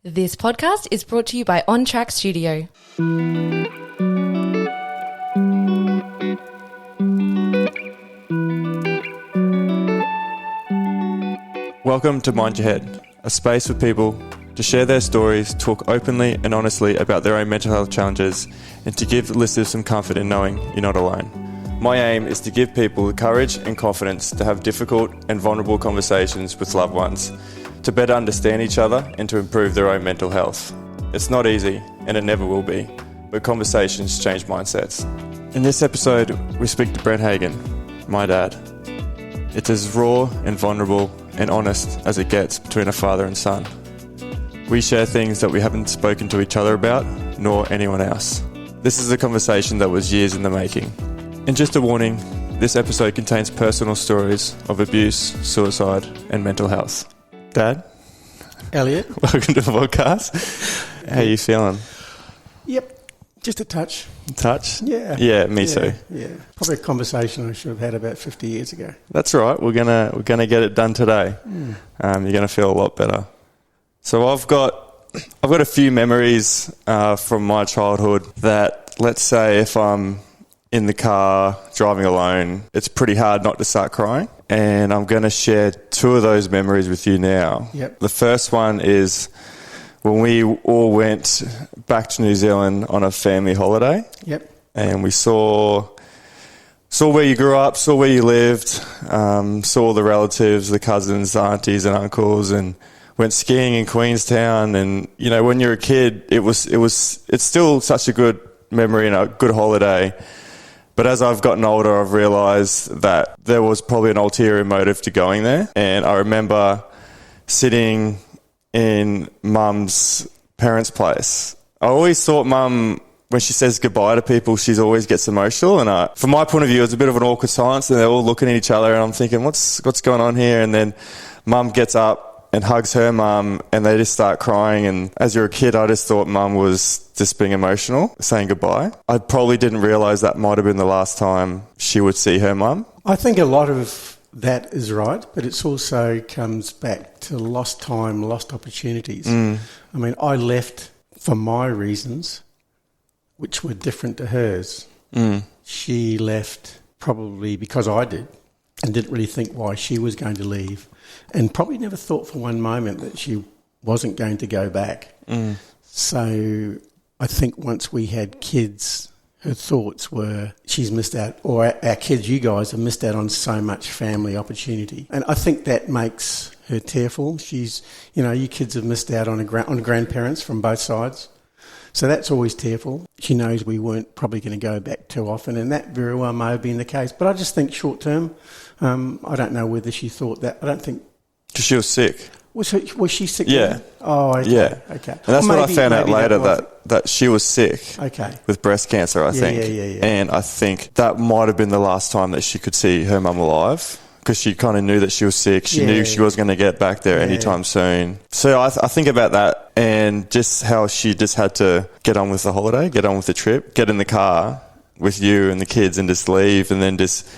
This podcast is brought to you by On Track Studio. Welcome to Mind Your Head, a space for people to share their stories, talk openly and honestly about their own mental health challenges, and to give listeners some comfort in knowing you're not alone. My aim is to give people the courage and confidence to have difficult and vulnerable conversations with loved ones, to better understand each other and to improve their own mental health. It's not easy, and it never will be, but conversations change mindsets. In this episode, we speak to Brent Hagen, my dad. It's as raw and vulnerable and honest as it gets between a father and son. We share things that we haven't spoken to each other about, nor anyone else. This is a conversation that was years in the making. And just a warning, this episode contains personal stories of abuse, suicide, and mental health. Dad? Elliott? Welcome to the podcast. How are you feeling? Yep, just a touch. Touch? Yeah. Yeah, me too. Yeah, probably a conversation I should have had about 50 years ago. That's right. We're gonna get it done today. You're gonna feel a lot better. So I've got a few memories from my childhood that, let's say, if I'm in the car driving alone, it's pretty hard not to start crying. And I'm going to share two of those memories with you now. Yep. The first one is when we all went back to New Zealand on a family holiday. Yep. And we saw where you grew up, saw where you lived, saw the relatives, the cousins, the aunties and uncles, and went skiing in Queenstown. And, you know, when you're a kid, it's still such a good memory and a good holiday. But as I've gotten older, I've realised that there was probably an ulterior motive to going there. And I remember sitting in Mum's parents' place. I always thought Mum, when she says goodbye to people, she always gets emotional. And from my point of view, it was a bit of an awkward silence, and they're all looking at each other, and I'm thinking, what's going on here? And then Mum gets up and hugs her mum, and they just start crying. And as you're a kid, I just thought Mum was just being emotional, saying goodbye. I probably didn't realise that might have been the last time she would see her mum. I think a lot of that is right, but it also comes back to lost time, lost opportunities. I mean, I left for my reasons, which were different to hers. She left probably because I did, and didn't really think why she was going to leave, and probably never thought for one moment that she wasn't going to go back. So I think once we had kids, her thoughts were she's missed out, or our kids, you guys, have missed out on so much family opportunity. And I think that makes her tearful. She's, you know, you kids have missed out on on grandparents from both sides. So that's always tearful. She knows we weren't probably going to go back too often, and that very well may have been the case. But I just think short term, I don't know whether she thought that. I don't think... Because she was sick. Was she sick? Yeah. Then? Oh, okay. Yeah. Okay. And that's what I found out later, that she was sick. Okay. With breast cancer, I think. Yeah. And I think that might have been the last time that she could see her mum alive, because she kind of knew that she was sick. She knew she was going to get back there anytime soon. So I think about that, and just how she just had to get on with the holiday, get on with the trip, get in the car with you and the kids and just leave, and then just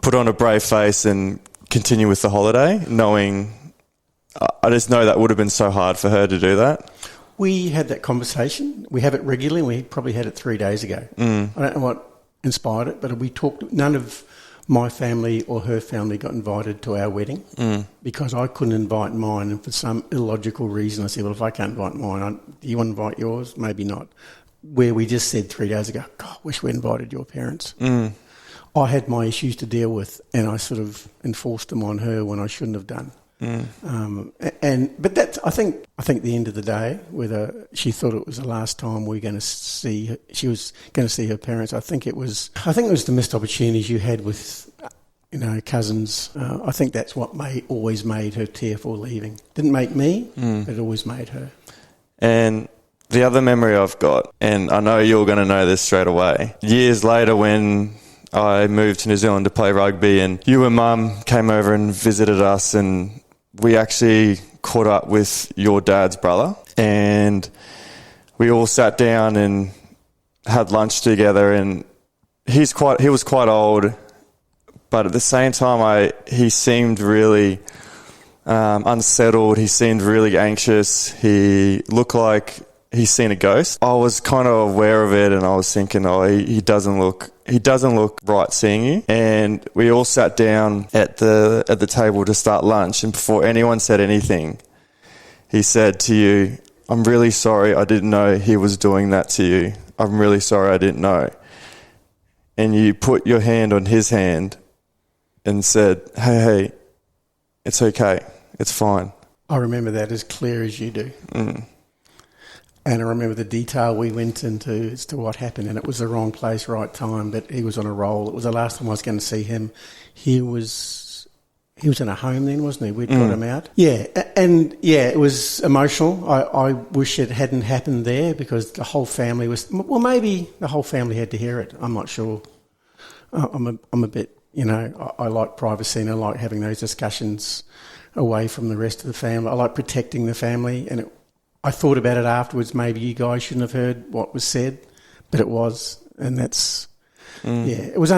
put on a brave face and continue with the holiday, knowing... I just know that would have been so hard for her to do that. We had that conversation. We have it regularly. We probably had it 3 days ago. I don't know what inspired it, but we talked. None of my family or her family got invited to our wedding because I couldn't invite mine, and for some illogical reason I said, well, if I can't invite mine, do you want to invite yours? Maybe not. Where we just said 3 days ago, God, I wish we invited your parents. I had my issues to deal with, and I sort of enforced them on her when I shouldn't have done. But that's, I think at the end of the day, whether she thought it was the last time she was going to see her parents, I think it was the missed opportunities you had with, you know, cousins. I think that's what always made her tearful leaving. Didn't make me, but it always made her. And the other memory I've got, and I know you're going to know this straight away, years later when I moved to New Zealand to play rugby, and you and Mum came over and visited us, and we actually caught up with your dad's brother, and we all sat down and had lunch together. And he was quite old, but at the same time he seemed really unsettled. He seemed really anxious. He looked like he's seen a ghost. I was kind of aware of it, and I was thinking, he doesn't look right seeing you. And we all sat down at the table to start lunch, and before anyone said anything, he said to you, "I'm really sorry, I didn't know he was doing that to you. I'm really sorry, I didn't know." And you put your hand on his hand and said, hey, it's okay, it's fine. I remember that as clear as you do. And I remember the detail we went into as to what happened, and it was the wrong place, right time, but he was on a roll. It was the last time I was going to see him. He was in a home then, wasn't he? We'd got him out. Yeah, and it was emotional. I wish it hadn't happened there, because the whole family was... Well, maybe the whole family had to hear it. I'm not sure. I'm a bit... I like privacy, and I like having those discussions away from the rest of the family. I like protecting the family, and I thought about it afterwards. Maybe you guys shouldn't have heard what was said, but it was, and that's... it was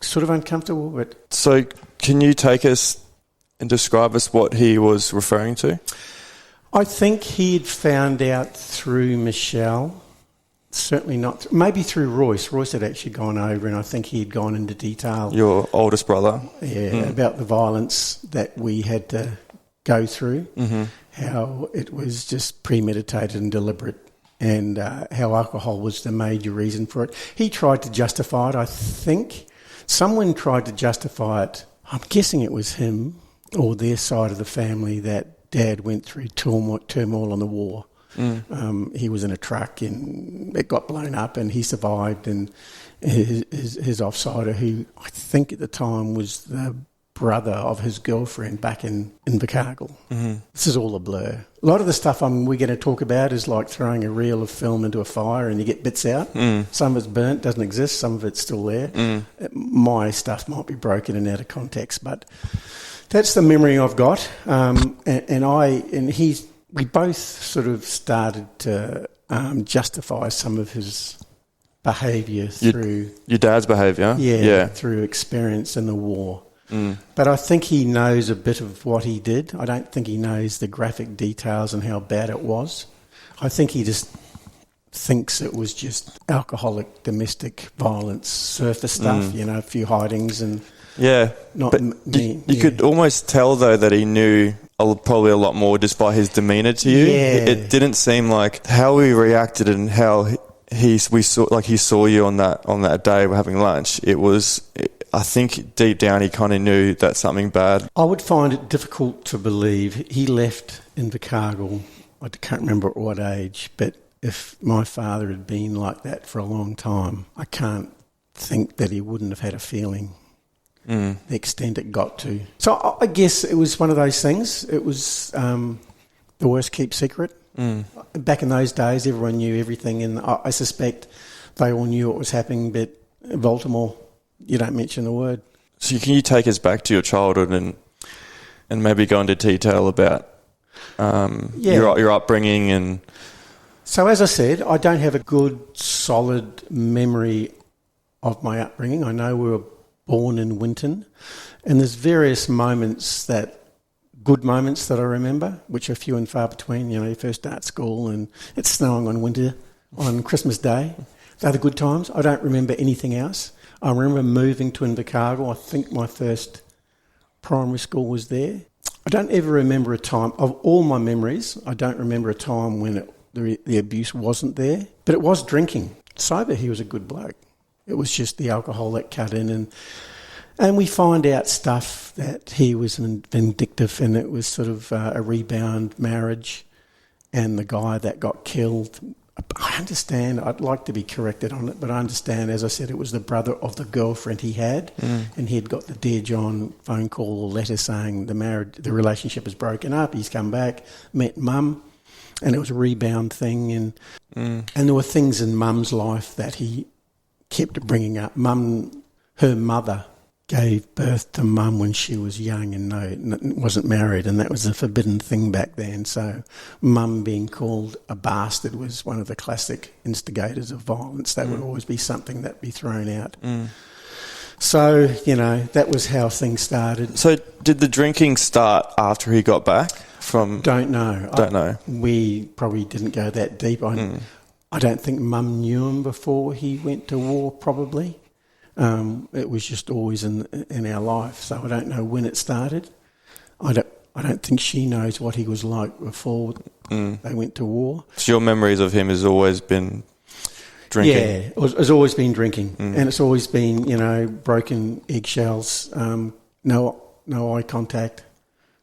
sort of uncomfortable, but... So can you take us and describe us what he was referring to? I think he'd found out through Michelle, certainly not... Maybe through Royce. Royce had actually gone over, and I think he'd gone into detail... Your oldest brother? Yeah, about the violence that we had to go through, how it was just premeditated and deliberate, and how alcohol was the major reason for it. He tried to justify it, I think. Someone tried to justify it. I'm guessing it was him or their side of the family, that Dad went through turmoil on the war. He was in a truck and it got blown up, and he survived, and his offsider, who I think at the time was the brother of his girlfriend back in Invercargill. This is all a blur. A lot of the stuff we're going to talk about is like throwing a reel of film into a fire and you get bits out. Some of it's burnt, doesn't exist, some of it's still there. My stuff might be broken and out of context, but that's the memory I've got. We both sort of started to justify some of his behaviour through... Your dad's behaviour? Yeah, through experience in the war. But I think he knows a bit of what he did. I don't think he knows the graphic details and how bad it was. I think he just thinks it was just alcoholic domestic violence, surface stuff, a few hidings and... Yeah, but you could almost tell, though, that he knew probably a lot more just by his demeanour to you. Yeah. It didn't seem like how he reacted and how he saw you on that day we're having lunch. It was, I think deep down he kind of knew that something bad. I would find it difficult to believe. He left Invercargill, I can't remember at what age, but if my father had been like that for a long time, I can't think that he wouldn't have had a feeling. The extent it got to. So I guess it was one of those things. It was the worst kept secret. Back in those days, everyone knew everything, and I suspect they all knew what was happening, but in Baltimore, you don't mention the word. So can you take us back to your childhood and maybe go into detail about your upbringing? And so, as I said, I don't have a good, solid memory of my upbringing. I know we were born in Winton, and there's various moments good moments that I remember, which are few and far between. You first start school and it's snowing on Christmas Day. They're the good times. I don't remember anything else. I remember moving to Invercargill. I think my first primary school was there. I don't ever remember a time, of all my memories, I don't remember a time when the abuse wasn't there, but it was drinking. Sober, he was a good bloke. It was just the alcohol that cut in, and we find out stuff that he was vindictive, and it was sort of a rebound marriage, and the guy that got killed, I understand, I'd like to be corrected on it, but I understand, as I said, it was the brother of the girlfriend he had, and he'd got the Dear John phone call or letter saying the relationship is broken up, he's come back, met Mum, and it was a rebound thing, and there were things in Mum's life that he kept bringing up. Her mother gave birth to Mum when she was young and wasn't married, and that was a forbidden thing back then. So Mum being called a bastard was one of the classic instigators of violence. That would always be something that'd be thrown out. So, that was how things started. So did the drinking start after he got back from... Don't know. Don't know. We probably didn't go that deep. I don't think Mum knew him before he went to war, probably. It was just always in our life, so I don't know when it started. I don't think she knows what he was like before they went to war. So your memories of him has always been drinking? Yeah, it's always been drinking, and it's always been, broken eggshells, no eye contact,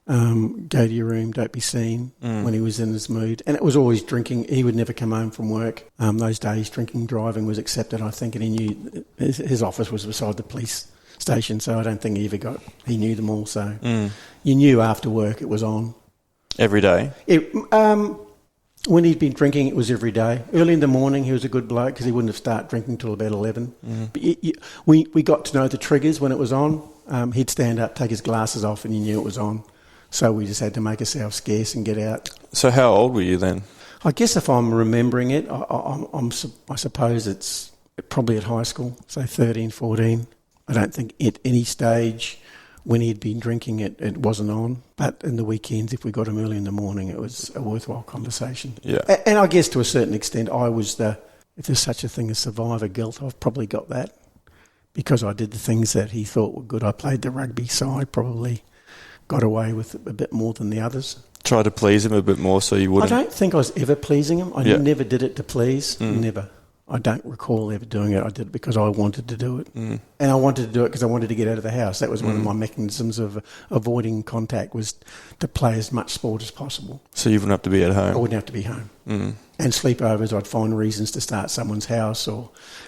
go to your room, don't be seen when he was in his mood. And it was always drinking. He would never come home from work. Those days, drinking, driving was accepted, I think, and he knew his office was beside the police station, so I don't think he knew them all, so you knew after work it was on. Every day? When he'd been drinking, it was every day. Early in the morning, he was a good bloke because he wouldn't have started drinking till about 11. But we got to know the triggers when it was on. He'd stand up, take his glasses off, and you knew it was on. So we just had to make ourselves scarce and get out. So how old were you then? I guess if I'm remembering it, I suppose it's probably at high school, so 13, 14. I don't think at any stage when he'd been drinking it wasn't on. But in the weekends, if we got him early in the morning, it was a worthwhile conversation. Yeah. And I guess to a certain extent, I was if there's such a thing as survivor guilt, I've probably got that because I did the things that he thought were good. I played the rugby, so I probably got away with a bit more than the others. Try to please him a bit more so you wouldn't... I don't think I was ever pleasing him. I never did it to please, never. I don't recall ever doing it. I did it because I wanted to do it. And I wanted to do it because I wanted to get out of the house. That was one of my mechanisms of avoiding contact, was to play as much sport as possible. So you wouldn't have to be at home? I wouldn't have to be home. And sleepovers, I'd find reasons to start someone's house.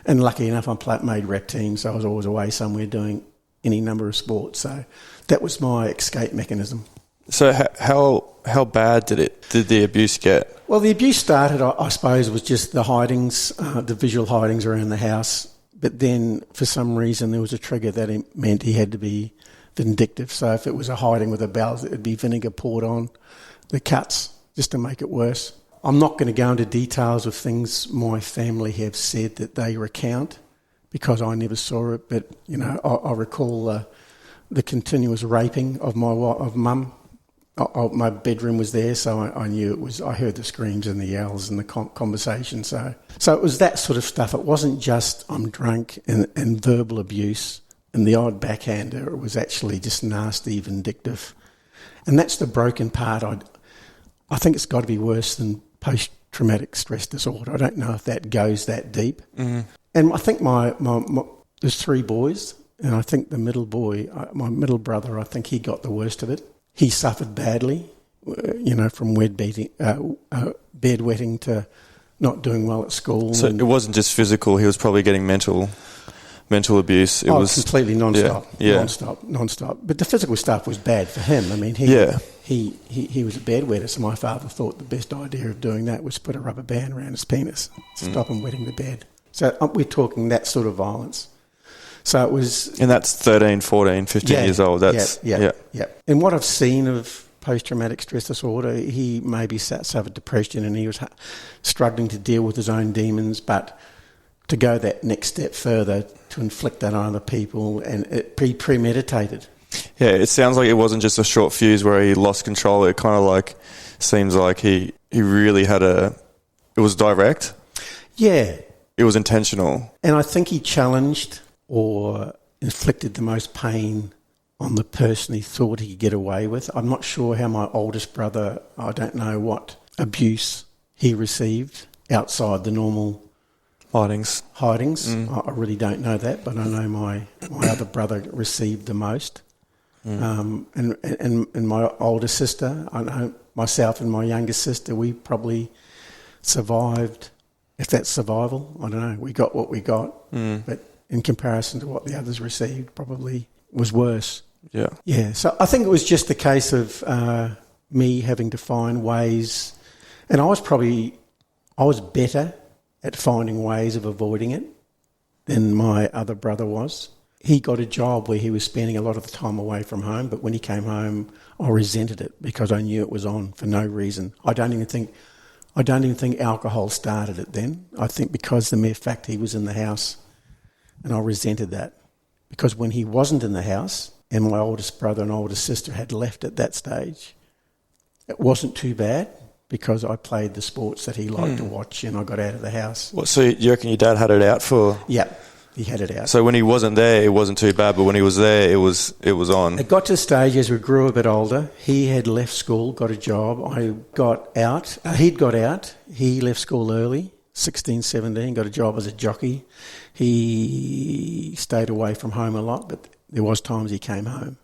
And lucky enough, I made rep teams, so I was always away somewhere doing any number of sports. So that was my escape mechanism. So how bad did the abuse get? Well, the abuse started, I suppose, was just the hidings, the visual hidings around the house. But then, for some reason, there was a trigger that it meant he had to be vindictive. So if it was a hiding with a bowel, it would be vinegar poured on the cuts just to make it worse. I'm not going to go into details of things my family have said that they recount because I never saw it. But, I recall the continuous raping of Mum. My bedroom was there, so I knew it was. I heard the screams and the yells and the conversation. So it was that sort of stuff. It wasn't just I'm drunk and verbal abuse and the odd backhander. It was actually just nasty, vindictive, and that's the broken part. I think it's got to be worse than post-traumatic stress disorder. I don't know if that goes that deep. And I think my there's 3 boys, and I think the middle boy, my middle brother, I think he got the worst of it. He suffered badly, from bedwetting to not doing well at school. So it wasn't just physical; he was probably getting mental abuse. It was completely non-stop, yeah. non-stop. But the physical stuff was bad for him. I mean, he was a bedwetter, so my father thought the best idea of doing that was put a rubber band around his penis to stop him wetting the bed. So we're talking that sort of violence. So it was... And that's 13, 14, 15 years old. That's Yeah. And what I've seen of post-traumatic stress disorder, he maybe suffered depression and he was struggling to deal with his own demons, but to go that next step further, to inflict that on other people, and it premeditated. Yeah, it sounds like it wasn't just a short fuse where he lost control. It kind of seems like he really had it was direct. Yeah. It was intentional. And I think he challenged or inflicted the most pain on the person he thought he could get away with. I'm not sure how my oldest brother, I don't know what abuse he received outside the normal hidings. I really don't know that, but I know my other brother received the most. And my older sister, I know myself and my younger sister, we probably survived. If that's survival, I don't know. We got what we got, but in comparison to what the others received, probably was worse. Yeah. Yeah. So I think it was just a case of me having to find ways, and I was better at finding ways of avoiding it than my other brother was. He got a job where he was spending a lot of the time away from home, but when he came home, I resented it because I knew it was on for no reason. I don't even think alcohol started it then. I think because the mere fact he was in the house, and I resented that. because when he wasn't in the house and my oldest brother and oldest sister had left at that stage, it wasn't too bad because I played the sports that he liked to watch and I got out of the house. What, so you reckon your dad had it out for? Yeah, he had it out. So when he wasn't there, it wasn't too bad, but when he was there, it was on. It got to the stage as we grew a bit older. He had left school, got a job. I got out. He'd got out. He left school early, 16, 17, got a job as a jockey. He stayed away from home a lot, but there was times he came home.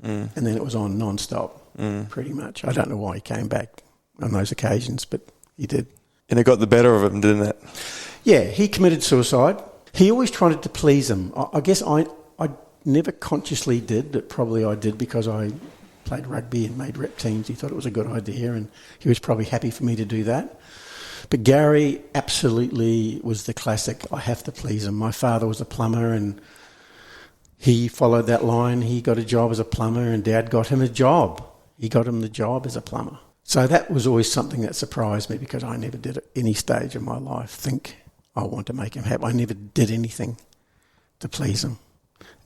And then it was on non-stop, pretty much. I don't know why he came back on those occasions, but he did. And it got the better of him, didn't it? Yeah, he committed suicide. He always tried to please him. I guess I never consciously did, but probably I did because I played rugby and made rep teams. He thought it was a good idea and he was probably happy for me to do that. But Gary absolutely was the classic, I have to please him. My father was a plumber and he followed that line. He got a job as a plumber and Dad got him a job. He got him the job as a plumber. So that was always something that surprised me because I never did at any stage of my life think I want to make him happy. I never did anything to please him.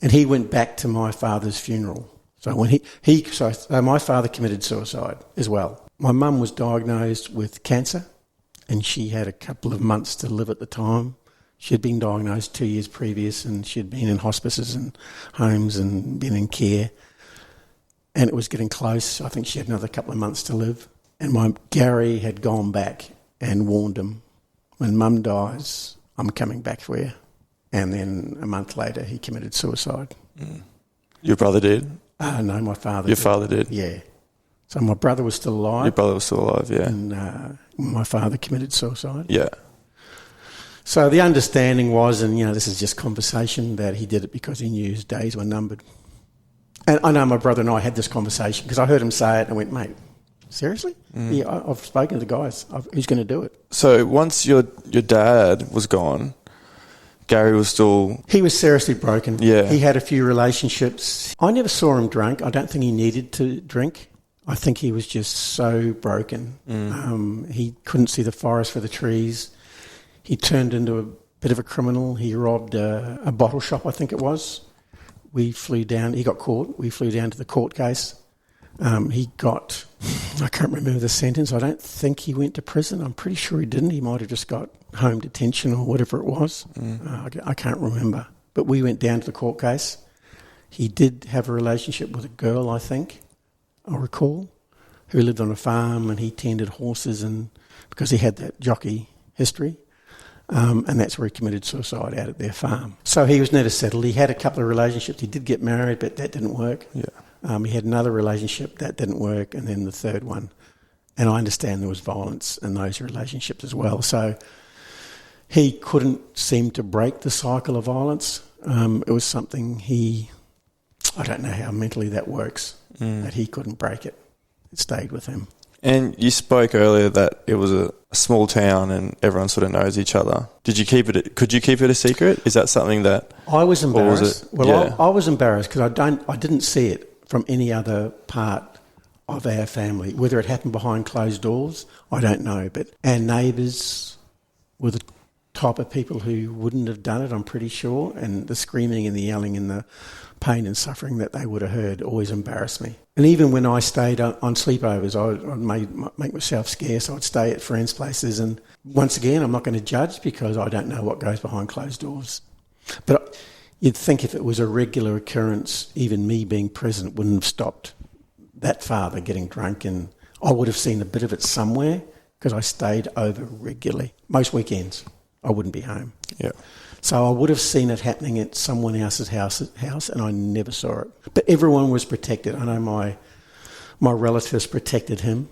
And he went back to my father's funeral. So when so my father committed suicide as well. My mum was diagnosed with cancer and she had a couple of months to live at the time. She had been diagnosed 2 years previous and she had been in hospices and homes and been in care. And it was getting close. I think she had another couple of months to live. And Gary had gone back and warned him, when Mum dies, I'm coming back for you. And then a month later, he committed suicide. Your brother did? No, my father Your did. father did? Yeah. So my brother was still alive. Your brother was still alive, yeah. And my father committed suicide. Yeah. So the understanding was, and this is just conversation, that he did it because he knew his days were numbered. And I know my brother and I had this conversation because I heard him say it and I went, mate, seriously? Yeah, I've spoken to the guys. Who's going to do it? So once your dad was gone, Gary was still... He was seriously broken. Yeah. He had a few relationships. I never saw him drunk. I don't think he needed to drink. I think he was just so broken. He couldn't see the forest for the trees. He turned into a bit of a criminal. He robbed a bottle shop, I think it was. We flew down. He got caught. We flew down to the court case. He got... I can't remember the sentence. I don't think he went to prison. I'm pretty sure he didn't. He might have just got home detention or whatever it was. I can't remember. But we went down to the court case. He did have a relationship with a girl, I think, I recall, who lived on a farm and he tended horses and because he had that jockey history. And that's where he committed suicide, out at their farm. So he was never settled. He had a couple of relationships. He did get married, but that didn't work. Yeah. He had another relationship that didn't work, and then the third one. And I understand there was violence in those relationships as well. So he couldn't seem to break the cycle of violence. It was something I don't know how mentally that works, that he couldn't break it. It stayed with him. And you spoke earlier that it was a small town and everyone sort of knows each other. Could you keep it a secret? Is that something that... I was embarrassed. I was embarrassed because I didn't see it from any other part of our family. Whether it happened behind closed doors, I don't know. But our neighbours were the type of people who wouldn't have done it, I'm pretty sure. And the screaming and the yelling and the pain and suffering that they would have heard always embarrassed me. And even when I stayed on sleepovers, I'd make myself scarce. I'd stay at friends' places. And once again, I'm not going to judge because I don't know what goes behind closed doors. But you'd think if it was a regular occurrence, even me being present wouldn't have stopped that father getting drunk. And I would have seen a bit of it somewhere because I stayed over regularly. Most weekends, I wouldn't be home. Yeah. So I would have seen it happening at someone else's house, and I never saw it. But everyone was protected. I know my relatives protected him.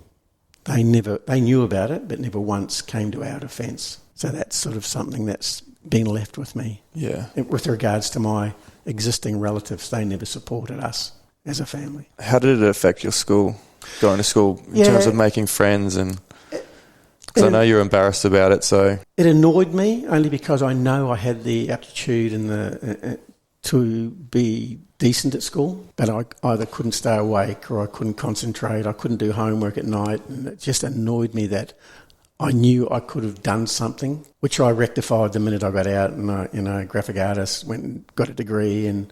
They knew about it, but never once came to our defence. So that's sort of something that's been left with me. Yeah. With regards to my existing relatives, they never supported us as a family. How did it affect your school, going to school, in terms of making friends and... Because I know you're embarrassed about it, so... It annoyed me only because I know I had the aptitude and to be decent at school, but I either couldn't stay awake or I couldn't concentrate. I couldn't do homework at night, and it just annoyed me that I knew I could have done something, which I rectified the minute I got out, and I, graphic artist, went and got a degree, and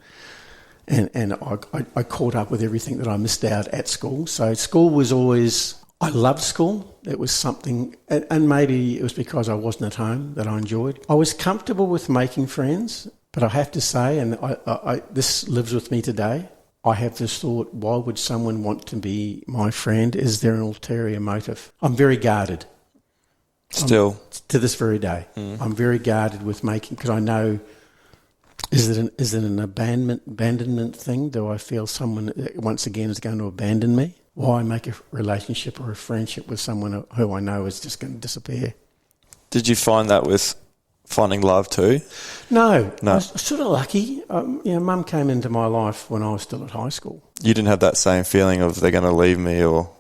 I caught up with everything that I missed out at school. So school was always, I loved school. It was something, and maybe it was because I wasn't at home that I enjoyed. I was comfortable with making friends, but I have to say, and I this lives with me today, I have this thought, why would someone want to be my friend? Is there an ulterior motive? I'm very guarded. Still? To this very day. I'm very guarded with making, because I know, is it an abandonment thing? Do I feel someone, once again, is going to abandon me? Why make a relationship or a friendship with someone who I know is just going to disappear? Did you find that with finding love too? No. I was sort of lucky. Mum came into my life when I was still at high school. You didn't have that same feeling of they're going to leave me, or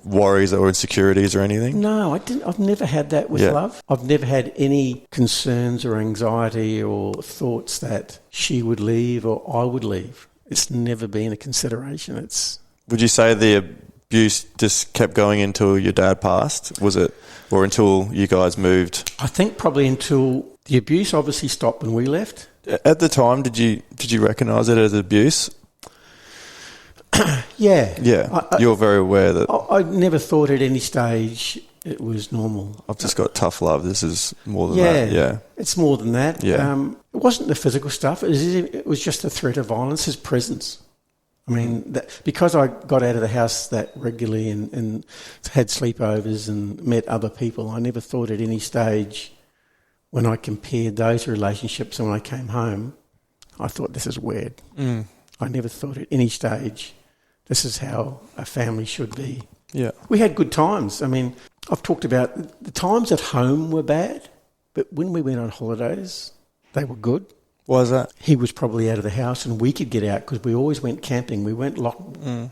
worries or insecurities or anything? No, I didn't. I've never had that with love. I've never had any concerns or anxiety or thoughts that she would leave or I would leave. It's never been a consideration. Would you say the abuse just kept going until your dad passed? Was it, or until you guys moved? I think probably until the abuse obviously stopped when we left. At the time, did you recognise it as abuse? Yeah. Yeah, you're very aware that... I never thought at any stage it was normal. I've just got tough love. This is more than that. Yeah, it's more than that. Yeah. It wasn't the physical stuff. It was just the threat of violence, his presence. I mean, because I got out of the house that regularly and had sleepovers and met other people, I never thought at any stage when I compared those relationships and when I came home, I thought, this is weird. I never thought at any stage this is how a family should be. Yeah. We had good times. I mean, I've talked about the times at home were bad, but when we went on holidays, they were good. Why is that? He was probably out of the house and we could get out because we always went camping. We weren't locked in,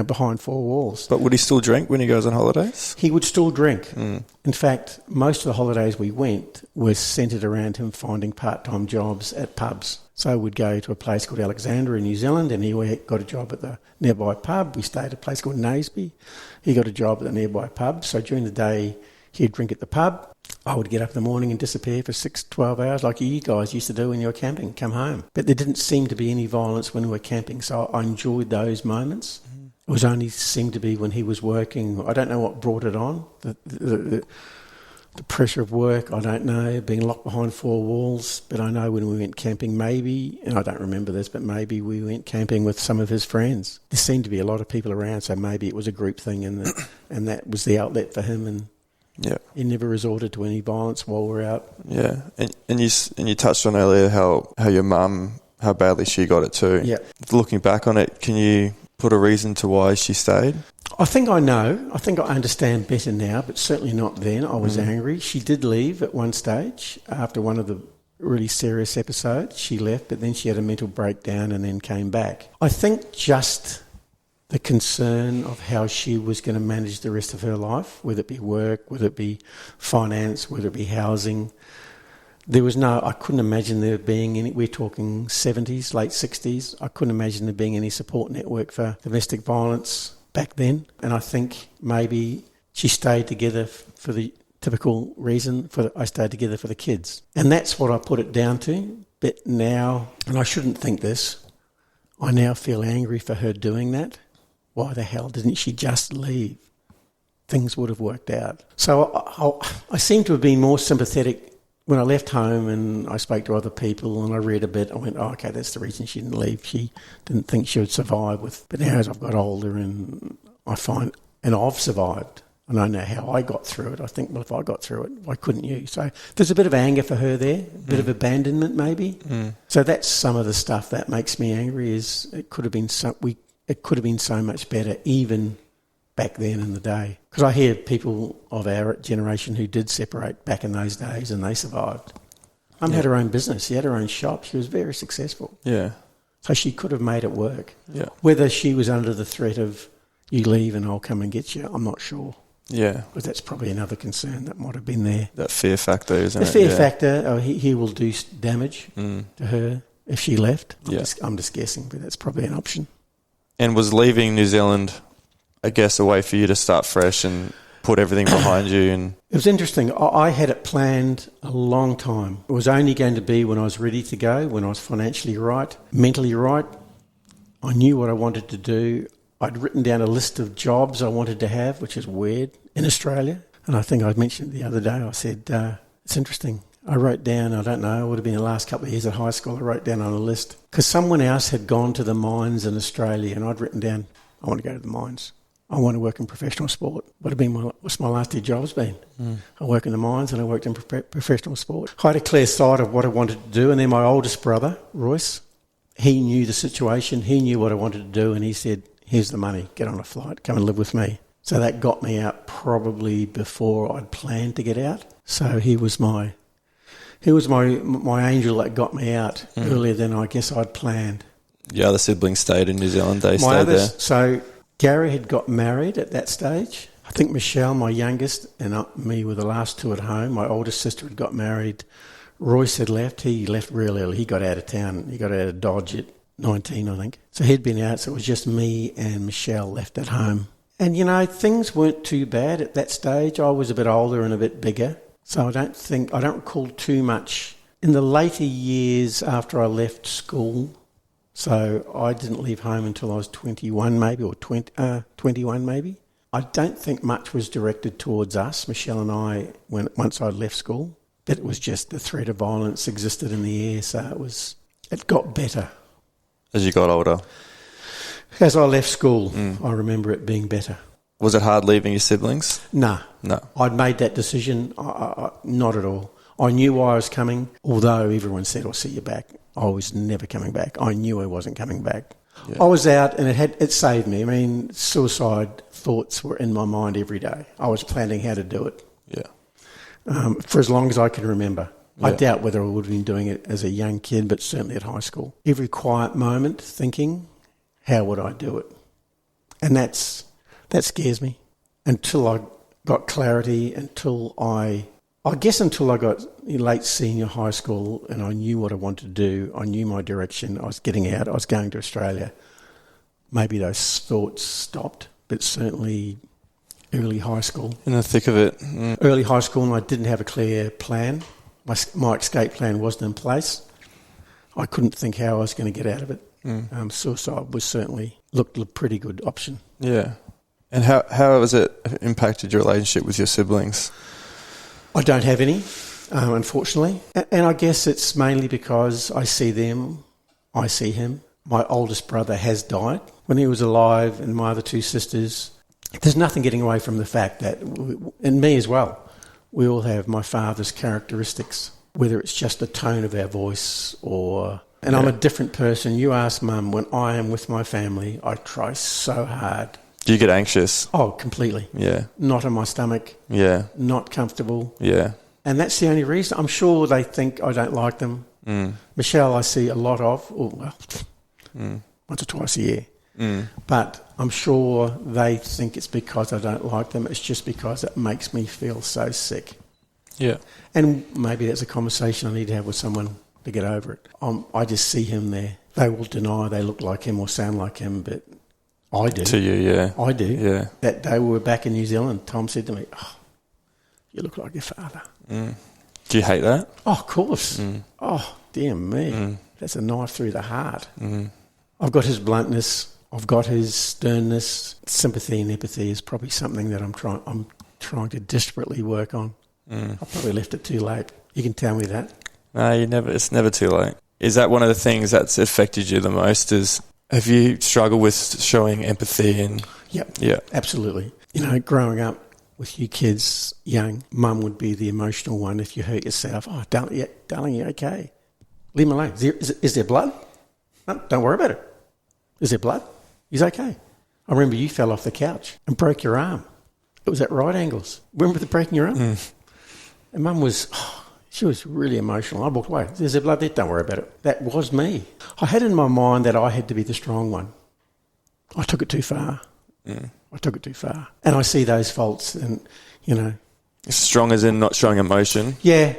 behind four walls. But would he still drink when he goes on holidays? He would still drink. In fact, most of the holidays we went were centred around him finding part-time jobs at pubs. So we'd go to a place called Alexandra in New Zealand and he got a job at the nearby pub. We stayed at a place called Naseby. He got a job at the nearby pub. So during the day, he'd drink at the pub. I would get up in the morning and disappear for 12 hours like you guys used to do when you were camping, come home. But there didn't seem to be any violence when we were camping, so I enjoyed those moments. It was only seemed to be when he was working. I don't know what brought it on, the pressure of work, I don't know, being locked behind four walls. But I know when we went camping, maybe, and I don't remember this, but maybe we went camping with some of his friends. There seemed to be a lot of people around, so maybe it was a group thing and that was the outlet for him. And yeah, he never resorted to any violence while we're out. Yeah, and you touched on earlier how your mum, how badly she got it too. Yeah. Looking back on it, can you put a reason to why she stayed? I think I know. I think I understand better now, but certainly not then. I was angry. She did leave at one stage after one of the really serious episodes. She left, but then she had a mental breakdown and then came back. I think just the concern of how she was going to manage the rest of her life, whether it be work, whether it be finance, whether it be housing. I couldn't imagine there being any, we're talking 70s, late 60s, I couldn't imagine there being any support network for domestic violence back then. And I think maybe she stayed together for the typical reason, I stayed together for the kids. And that's what I put it down to. But now, and I shouldn't think this, I now feel angry for her doing that. Why the hell didn't she just leave? Things would have worked out. So I seem to have been more sympathetic when I left home and I spoke to other people and I read a bit. I went, okay, that's the reason she didn't leave. She didn't think she would survive. But now as I've got older and I find, and I've survived, and I know how I got through it. I think, well, if I got through it, why couldn't you? So there's a bit of anger for her there, a bit of abandonment maybe. So that's some of the stuff that makes me angry. Is it could have been so much better even back then in the day. Because I hear people of our generation who did separate back in those days and they survived. Mum had her own business. She had her own shop. She was very successful. Yeah. So she could have made it work. Yeah. Whether she was under the threat of, you leave and I'll come and get you, I'm not sure. Yeah. But that's probably another concern that might have been there. That fear factor, isn't it? The fear factor, he will do damage to her if she left. I'm just guessing, but that's probably an option. And was leaving New Zealand, I guess, a way for you to start fresh and put everything behind you. And it was interesting. I had it planned a long time. It was only going to be when I was ready to go, when I was financially right, mentally right. I knew what I wanted to do. I'd written down a list of jobs I wanted to have, which is weird, in Australia. And I think I mentioned the other day, I said, it's interesting. I wrote down, I don't know, it would have been the last couple of years at high school, I wrote down on a list. Because someone else had gone to the mines in Australia, and I'd written down, I want to go to the mines. I want to work in professional sport. What's my last 2 jobs been? I work in the mines and I worked in professional sport. I had a clear sight of what I wanted to do, and then my oldest brother, Royce, he knew the situation, he knew what I wanted to do, and he said, here's the money, get on a flight, come and live with me. So that got me out probably before I'd planned to get out. So he was my angel that got me out earlier than I guess I'd planned. your other siblings stayed in New Zealand. They stayed there. So Gary had got married at that stage. I think Michelle, my youngest, and me were the last 2 at home. My oldest sister had got married. Royce had left. He left real early. He got out of town. He got out of Dodge at 19, I think. So he'd been out, so it was just me and Michelle left at home. And, things weren't too bad at that stage. I was a bit older and a bit bigger, so I don't recall too much. In the later years after I left school, so I didn't leave home until I was 21 maybe, or 21 maybe. I don't think much was directed towards us, Michelle and I, once I left school. But it was just the threat of violence existed in the air, so it got better. As you got older? As I left school, I remember it being better. Was it hard leaving your siblings? No. I'd made that decision, not at all. I knew why I was coming, although everyone said, I'll see you back. I was never coming back. I knew I wasn't coming back. Yeah. I was out and it saved me. I mean, suicide thoughts were in my mind every day. I was planning how to do it. Yeah. For as long as I can remember. Yeah. I doubt whether I would have been doing it as a young kid, but certainly at high school. Every quiet moment thinking, how would I do it? And that scares me. Until I got clarity, until I got late senior high school and I knew what I wanted to do, I knew my direction, I was getting out, I was going to Australia. Maybe those thoughts stopped, but certainly early high school. In the thick of it. Early high school, and I didn't have a clear plan. My escape plan wasn't in place. I couldn't think how I was going to get out of it. Suicide was certainly looked a pretty good option. Yeah. And how has it impacted your relationship with your siblings? I don't have any, unfortunately. And I guess it's mainly because I see them, I see him. My oldest brother has died when he was alive, and my other 2 sisters. There's nothing getting away from the fact that, and me as well, we all have my father's characteristics, whether it's just the tone of our voice or... And I'm a different person. You ask Mum, when I am with my family, I try so hard. Do you get anxious? Oh, completely. Yeah. Not in my stomach. Yeah. Not comfortable. Yeah. And that's the only reason. I'm sure they think I don't like them. Michelle I see a lot of, once or twice a year. But I'm sure they think it's because I don't like them. It's just because it makes me feel so sick. Yeah. And maybe that's a conversation I need to have with someone to get over it. I just see him there. They will deny they look like him or sound like him, but I do. To you, yeah. I do. Yeah. That day we were back in New Zealand, Tom said to me, you look like your father. Do you hate that? Oh, of course. Oh, dear me. That's a knife through the heart. I've got his bluntness. I've got his sternness. Sympathy and empathy is probably something that I'm trying to desperately work on. I probably left it too late. You can tell me that. No, it's never too late. Is that one of the things that's affected you the most? Have you struggled with showing empathy? Yep. Yeah. Absolutely. Growing up with you kids young, Mum would be the emotional one if you hurt yourself. Oh, darling, you okay? Leave him alone. Is there blood? No, don't worry about it. Is there blood? He's okay. I remember you fell off the couch and broke your arm. It was at right angles. Remember the breaking your arm? And Mum she was really emotional. I walked away. Is there blood there? Don't worry about it. That was me. I had in my mind that I had to be the strong one. I took it too far. I took it too far. And I see those faults and, Strong as in not showing emotion? Yeah.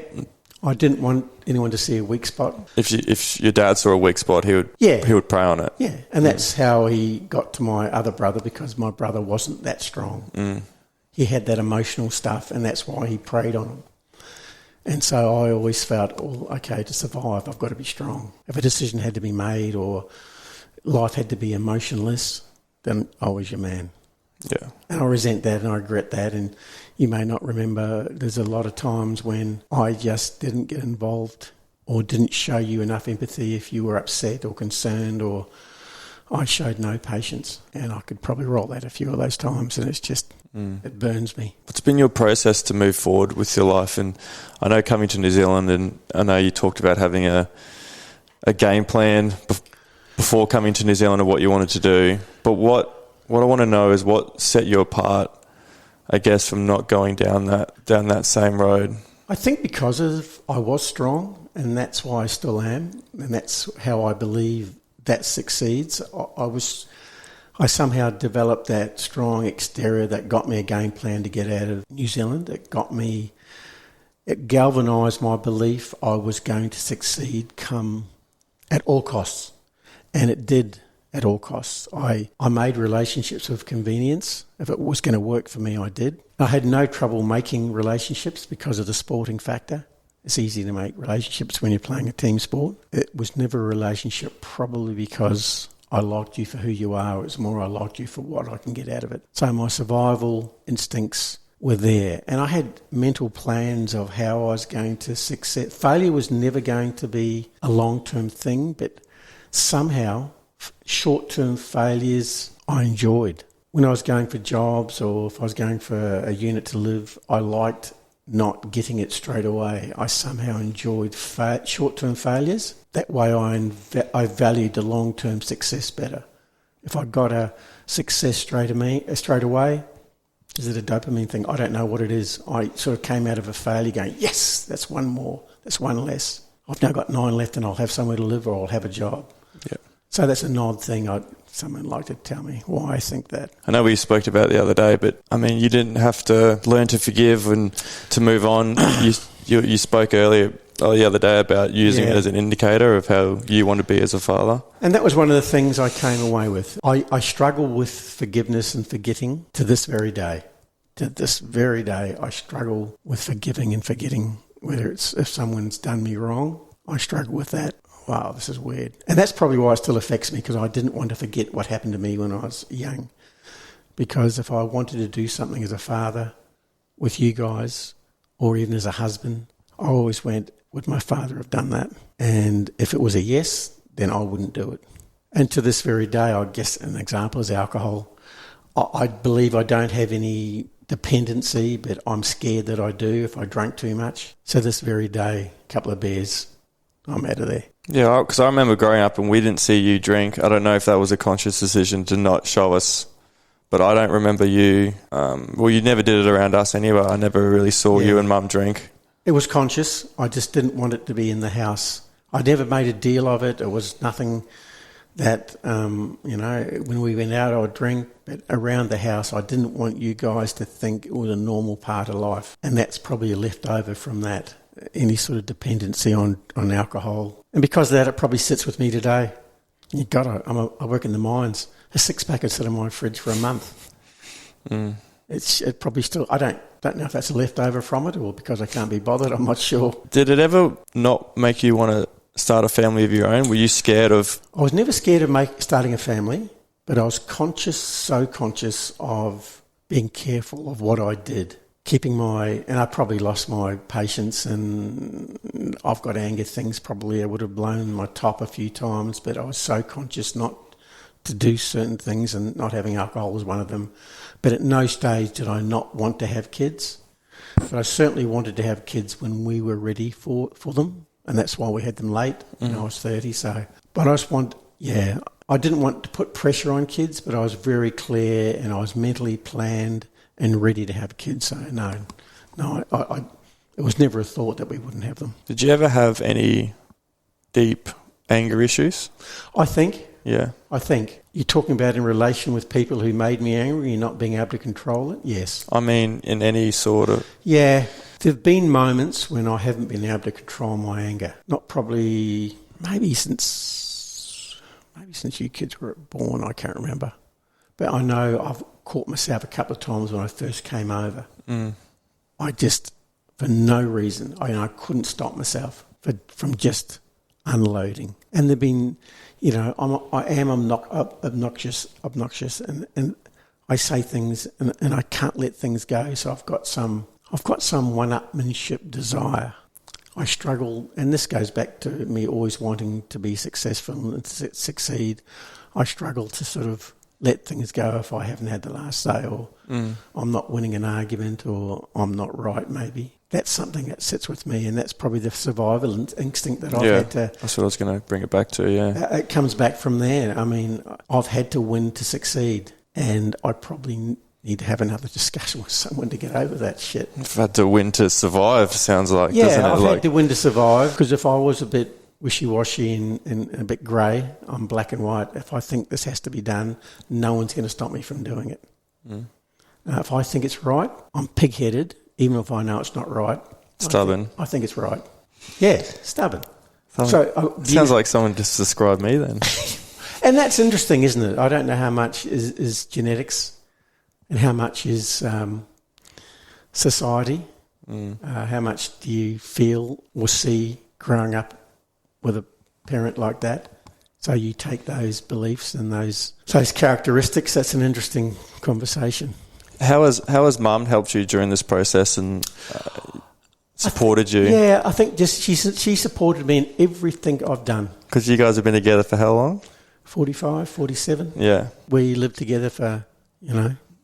I didn't want anyone to see a weak spot. If your dad saw a weak spot, he would prey on it. Yeah, and that's how he got to my other brother, because my brother wasn't that strong. he had that emotional stuff, and that's why he preyed on them. And so I always felt, oh, okay, to survive, I've got to be strong. If a decision had to be made or life had to be emotionless, then I was your man. Yeah. And I resent that and I regret that. And you may not remember, there's a lot of times when I just didn't get involved or didn't show you enough empathy if you were upset or concerned, or I showed no patience. And I could probably roll that a few of those times, and it's just, it burns me. What's been your process to move forward with your life? And I know coming to New Zealand, and I know you talked about having a game plan before coming to New Zealand of what you wanted to do. But what I want to know is what set you apart, I guess, from not going down that same road. I think because of I was strong, and that's why I still am, and that's how I believe that succeeds. I somehow developed that strong exterior that got me a game plan to get out of New Zealand. It galvanised my belief I was going to succeed come at all costs, and it did. At all costs. I made relationships with convenience. If it was going to work for me, I did. I had no trouble making relationships because of the sporting factor. It's easy to make relationships when you're playing a team sport. It was never a relationship probably because I liked you for who you are. It was more I liked you for what I can get out of it. So my survival instincts were there. And I had mental plans of how I was going to succeed. Failure was never going to be a long-term thing, but somehow short-term failures I enjoyed. When I was going for jobs or if I was going for a unit to live, I liked not getting it straight away. I somehow enjoyed short-term failures. That way I valued the long-term success better. If I got a success straight away, is it a dopamine thing? I don't know what it is. I sort of came out of a failure going, yes, that's one more, that's one less. I've now got 9 left and I'll have somewhere to live or I'll have a job. Yeah. So that's an odd thing. Someone like to tell me why I think that. I know we spoke about it the other day, but I mean, you didn't have to learn to forgive and to move on. You spoke earlier the other day about using it as an indicator of how you want to be as a father. And that was one of the things I came away with. I struggle with forgiveness and forgetting to this very day. To this very day, I struggle with forgiving and forgetting. Whether it's if someone's done me wrong, I struggle with that. Wow, this is weird. And that's probably why it still affects me, because I didn't want to forget what happened to me when I was young. Because if I wanted to do something as a father with you guys, or even as a husband, I always went, would my father have done that? And if it was a yes, then I wouldn't do it. And to this very day, I guess an example is alcohol. I believe I don't have any dependency, but I'm scared that I do if I drank too much. So this very day, a couple of beers, I'm out of there. Yeah, because I remember growing up and we didn't see you drink. I don't know if that was a conscious decision to not show us, but I don't remember you. You never did it around us anyway. I never really saw you and Mum drink. It was conscious. I just didn't want it to be in the house. I never made a deal of it. It was nothing that, when we went out, I would drink. But around the house, I didn't want you guys to think it was a normal part of life. And that's probably a leftover from that. Any sort of dependency on alcohol. And because of that, it probably sits with me today. I work in the mines. A 6-pack would sit in my fridge for a month. It probably still, I don't know if that's a leftover from it or because I can't be bothered, I'm not sure. Did it ever not make you want to start a family of your own? Were you scared of... I was never scared of starting a family, but I was so conscious of being careful of what I did. And I probably lost my patience, and I've got anger things probably I would have blown my top a few times, but I was so conscious not to do certain things, and not having alcohol was one of them. But at no stage did I not want to have kids. But I certainly wanted to have kids when we were ready for them, and that's why we had them late when I was 30. So, but I didn't want to put pressure on kids, but I was very clear and I was mentally planned and ready to have kids. So it was never a thought that we wouldn't have them. Did you ever have any deep anger issues? I think. Yeah. I think. You're talking about in relation with people who made me angry and not being able to control it? Yes. I mean, in any sort of... Yeah. There have been moments when I haven't been able to control my anger. Not probably... Maybe since you kids were born, I can't remember. But I know caught myself a couple of times when I first came over. I just, for no reason, I couldn't stop myself from just unloading. And there've been, I am obnoxious, and I say things and I can't let things go. So I've got some one-upmanship desire. I struggle, and this goes back to me always wanting to be successful and succeed. I struggle to sort of let things go if I haven't had the last say, or I'm not winning an argument, or I'm not right maybe. That's something that sits with me, and that's probably the survival instinct that I've had to... That's what I was going to bring it back to, yeah. It comes back from there. I mean, I've had to win to succeed, and I probably need to have another discussion with someone to get over that shit. You've had to win to survive, sounds like, yeah, doesn't it? I've had to win to survive, because if I was a bit wishy-washy and a bit grey, I'm black and white. If I think this has to be done, no one's going to stop me from doing it. If I think it's right, I'm pig-headed, even if I know it's not right. Stubborn. I think it's right. Yeah, stubborn. Sounds like someone just described me then. And that's interesting, isn't it? I don't know how much is genetics and how much is society. How much do you feel or see growing up with a parent like that? So you take those beliefs and those characteristics. That's an interesting conversation. How has Mum helped you during this process and supported you? Yeah, I think just she supported me in everything I've done. Because you guys have been together for how long? 45, 47. Yeah. We lived together for,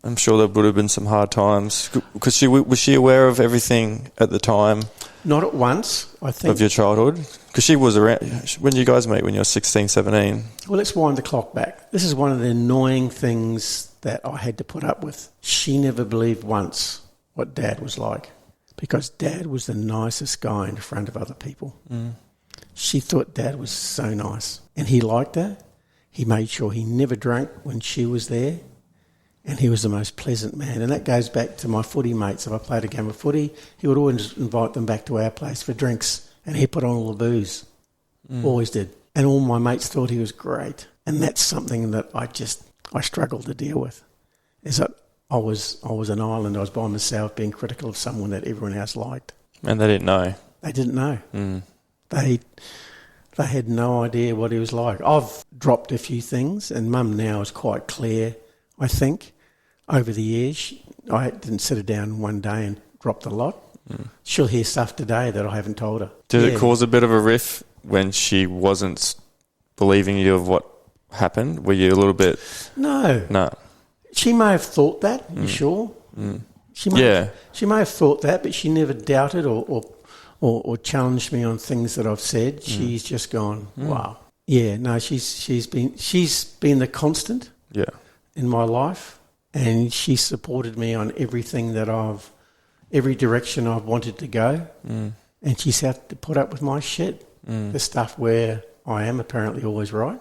I'm sure there would have been some hard times. Because was she aware of everything at the time? Not at once, I think. Of your childhood? Because she was around when you guys met when you were 16, 17. Well, let's wind the clock back. This is one of the annoying things that I had to put up with. She never believed once what Dad was like, because Dad was the nicest guy in front of other people. She thought Dad was so nice, and he liked her. He made sure he never drank when she was there, and he was the most pleasant man. And that goes back to my footy mates. If I played a game of footy, he would always invite them back to our place for drinks, and he put on all the booze. Always did. And all my mates thought he was great. And that's something that I struggled to deal with. Is that I was an island. I was by myself, being critical of someone that everyone else liked. And they didn't know. They didn't know. They had no idea what he was like. I've dropped a few things, and Mum now is quite clear, I think. Over the years, I didn't sit her down one day and dropped a lot. She'll hear stuff today that I haven't told her. Did it cause a bit of a rift when she wasn't believing you of what happened? Were you a little bit... No. She may have thought that, you sure? She may have thought that, but she never doubted or challenged me on things that I've said. She's just gone, wow. Yeah, no, she's been the constant in my life, and she supported me on everything every direction I've wanted to go, and she's had to put up with my shit. The stuff where I am apparently always right,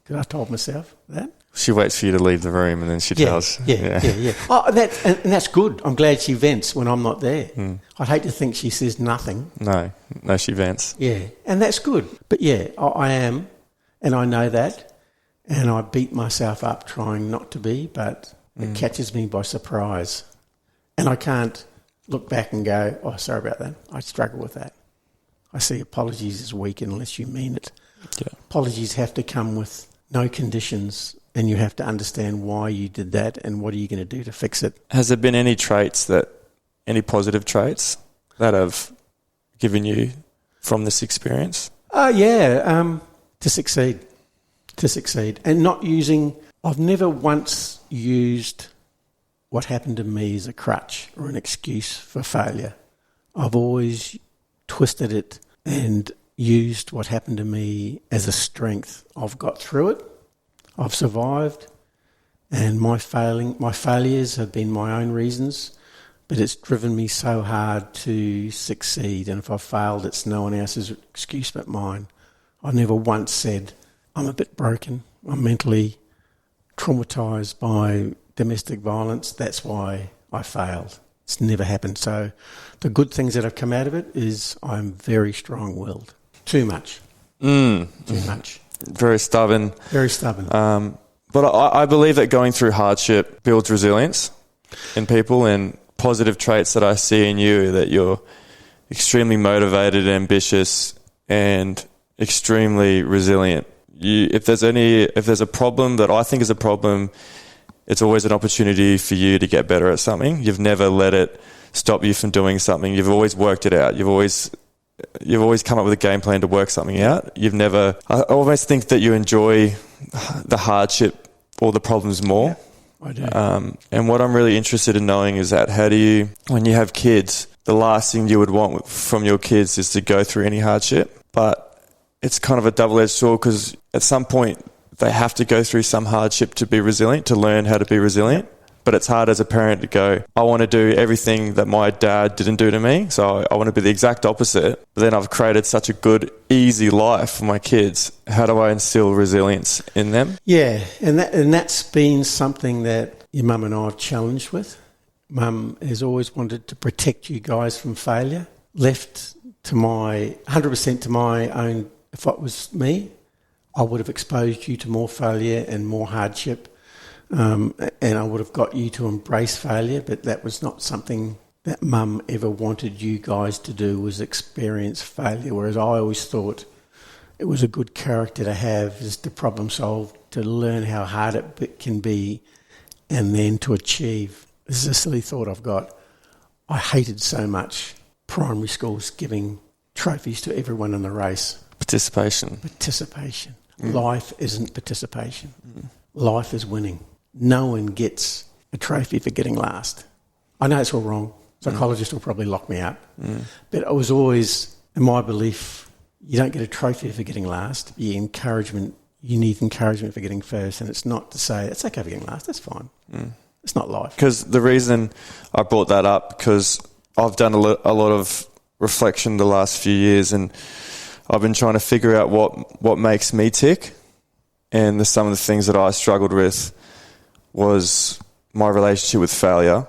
because I told myself that. She waits for you to leave the room and then she tells. Yeah. Oh, that's good. I'm glad she vents when I'm not there. I'd hate to think she says nothing. No, she vents. Yeah, and that's good. But yeah, I am, and I know that, and I beat myself up trying not to be, but it catches me by surprise. And I can't look back and go, oh, sorry about that. I struggle with that. I see apologies as weak unless you mean it. Yeah. Apologies have to come with no conditions, and you have to understand why you did that and what are you going to do to fix it. Has there been any positive traits that have given you from this experience? To succeed. And not using... I've never once used what happened to me as a crutch or an excuse for failure. I've always twisted it and used what happened to me as a strength. I've got through it. I've survived, and my failures have been my own reasons, but it's driven me so hard to succeed. And if I've failed, it's no one else's excuse but mine. I've never once said, I'm a bit broken, I'm mentally traumatised by domestic violence, that's why I failed. It's never happened. So the good things that have come out of it is I'm very strong-willed. Too much. Too much. Very stubborn. Very stubborn. But I believe that going through hardship builds resilience in people, and positive traits that I see in you, that you're extremely motivated, ambitious, and extremely resilient. If there's a problem that I think is a problem, it's always an opportunity for you to get better at something. You've never let it stop you from doing something. You've always worked it out. You've always come up with a game plan to work something out. I almost think that you enjoy the hardship or the problems more. Yeah, I do. And what I'm really interested in knowing is that when you have kids, the last thing you would want from your kids is to go through any hardship. But it's kind of a double-edged sword, because at some point they have to go through some hardship to be resilient, to learn how to be resilient. But it's hard as a parent to go, I want to do everything that my dad didn't do to me, so I want to be the exact opposite. But then I've created such a good, easy life for my kids. How do I instill resilience in them? Yeah, and that's been something that your mum and I have challenged with. Mum has always wanted to protect you guys from failure. Left to 100% to my own, if it was me, I would have exposed you to more failure and more hardship. And I would have got you to embrace failure, but that was not something that Mum ever wanted you guys to do, was experience failure, whereas I always thought it was a good character to have, is to problem solve, to learn how hard it can be, and then to achieve. This is a silly thought I've got. I hated so much primary schools giving trophies to everyone in the race. Participation. Life isn't participation. Life is winning. No one gets a trophy for getting last. I know it's all wrong. Psychologists will probably lock me up. But it was always, in my belief, you don't get a trophy for getting last. You need encouragement for getting first. And it's not to say, it's okay for getting last, that's fine. It's not life. Because the reason I brought that up, because I've done a lot of reflection the last few years, and I've been trying to figure out what makes me tick. And some of the things that I struggled with was my relationship with failure.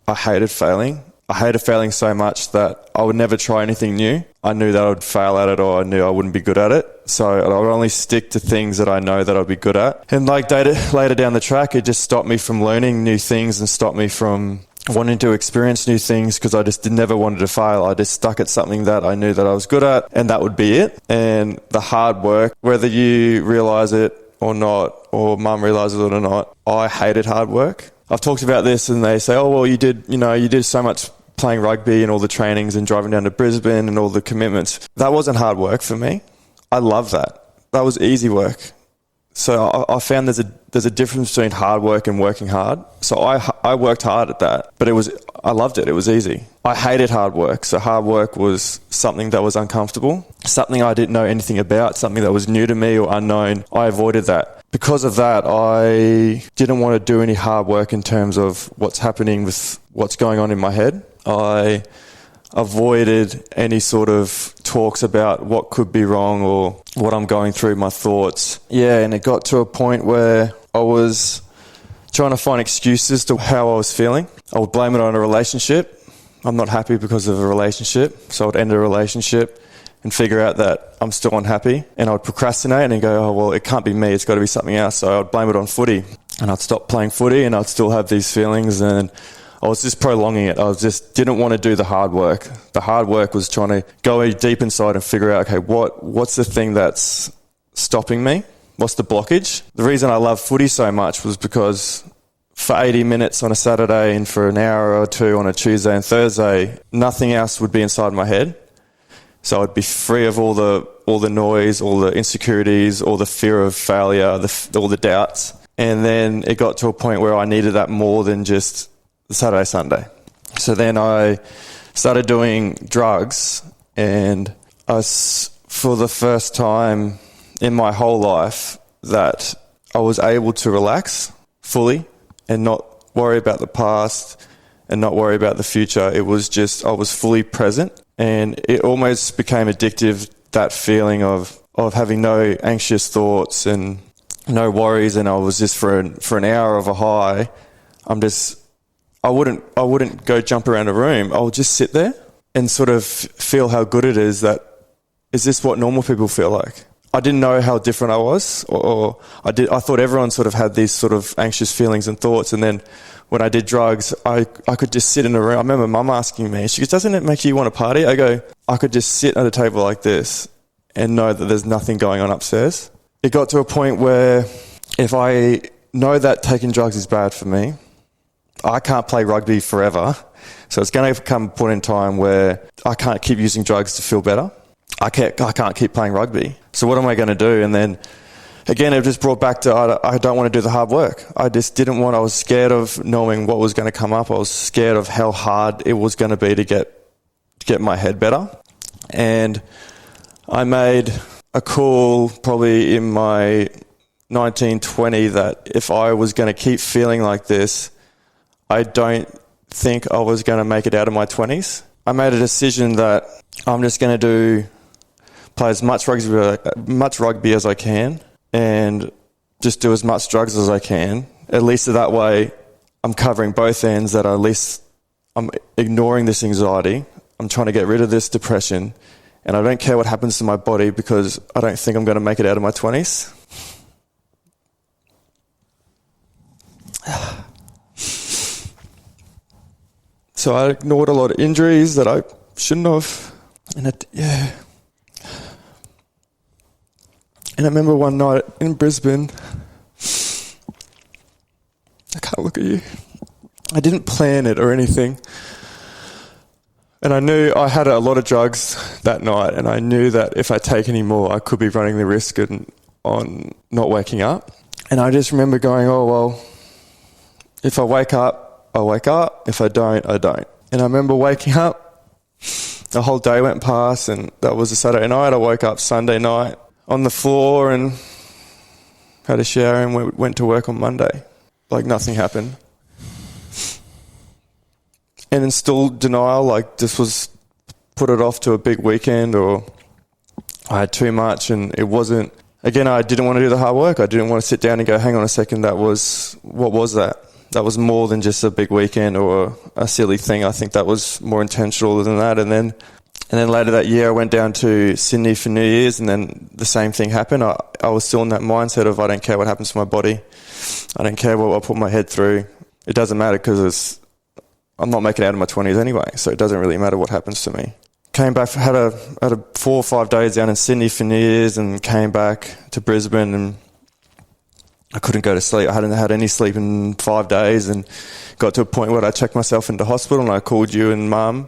I hated failing. I hated failing so much that I would never try anything new. I knew that I would fail at it, or I knew I wouldn't be good at it. So I would only stick to things that I know that I'd be good at. And later down the track, it just stopped me from learning new things and stopped me from wanting to experience new things, because I just never wanted to fail. I just stuck at something that I knew that I was good at, and that would be it. And the hard work, whether you realise it or not, or Mum realises it or not, I hated hard work. I've talked about this, and they say, oh, well, you did so much playing rugby and all the trainings and driving down to Brisbane and all the commitments. That wasn't hard work for me. I love that. That was easy work. So I found there's a difference between hard work and working hard. So I worked hard at that, but I loved it. It was easy. I hated hard work. So hard work was something that was uncomfortable, something I didn't know anything about, something that was new to me or unknown. I avoided that. Because of that, I didn't want to do any hard work in terms of what's happening with what's going on in my head. I avoided any sort of talks about what could be wrong or what I'm going through, my thoughts. Yeah, and it got to a point where I was trying to find excuses to how I was feeling. I would blame it on a relationship. I'm not happy because of a relationship, so I would end a relationship and figure out that I'm still unhappy, and I would procrastinate and go, oh, well, it can't be me, it's got to be something else. So I would blame it on footy, and I'd stop playing footy and I'd still have these feelings, and I was just prolonging it. I just didn't want to do the hard work. The hard work was trying to go deep inside and figure out, okay, what's the thing that's stopping me? What's the blockage? The reason I love footy so much was because for 80 minutes on a Saturday and for an hour or two on a Tuesday and Thursday, nothing else would be inside my head. So I'd be free of all the noise, all the insecurities, all the fear of failure, all the doubts. And then it got to a point where I needed that more than just Saturday, Sunday. So then I started doing drugs, and for the first time in my whole life, that I was able to relax fully and not worry about the past and not worry about the future. It was just, I was fully present, and it almost became addictive, that feeling of having no anxious thoughts and no worries. And I was just for an hour of a high, I wouldn't go jump around a room. I would just sit there and sort of feel how good it is. Is this what normal people feel like? I didn't know how different I was, or I thought everyone sort of had these sort of anxious feelings and thoughts. And then when I did drugs, I could just sit in a room. I remember Mum asking me, she goes, "Doesn't it make you want to party?" I go, I could just sit at a table like this and know that there's nothing going on upstairs. It got to a point where if I know that taking drugs is bad for me, I can't play rugby forever. So it's going to come a point in time where I can't keep using drugs to feel better. I can't keep playing rugby. So what am I going to do? And then again, it just brought back to I don't want to do the hard work. I just didn't want. I was scared of knowing what was going to come up. I was scared of how hard it was going to be to get my head better. And I made a call probably in my 1920 that if I was going to keep feeling like this, I don't think I was going to make it out of my 20s. I made a decision that I'm just going to play as much rugby as I can and just do as much drugs as I can. At least that way I'm covering both ends, that at least I'm ignoring this anxiety. I'm trying to get rid of this depression, and I don't care what happens to my body because I don't think I'm going to make it out of my 20s. So I ignored a lot of injuries that I shouldn't have. And I remember one night in Brisbane, I can't look at you. I didn't plan it or anything. And I knew I had a lot of drugs that night, and I knew that if I take any more, I could be running the risk on not waking up. And I just remember going, oh, well, if I wake up, I wake up. If I don't, I don't. And I remember waking up, the whole day went past, and that was a Saturday night. I woke up Sunday night on the floor and had a shower and went to work on Monday. Like nothing happened. And in still denial, like this was put it off to a big weekend, or I had too much and it wasn't. Again, I didn't want to do the hard work. I didn't want to sit down and go, hang on a second, what was that? That was more than just a big weekend or a silly thing. I think that was more intentional than that. And then later that year, I went down to Sydney for New Year's, and then the same thing happened. I was still in that mindset of I don't care what happens to my body. I don't care what I put my head through. It doesn't matter because I'm not making it out of my 20s anyway, so it doesn't really matter what happens to me. Came back, had a 4 or 5 days down in Sydney for New Year's, and came back to Brisbane, and I couldn't go to sleep. I hadn't had any sleep in 5 days, and got to a point where I checked myself into hospital, and I called you and Mum.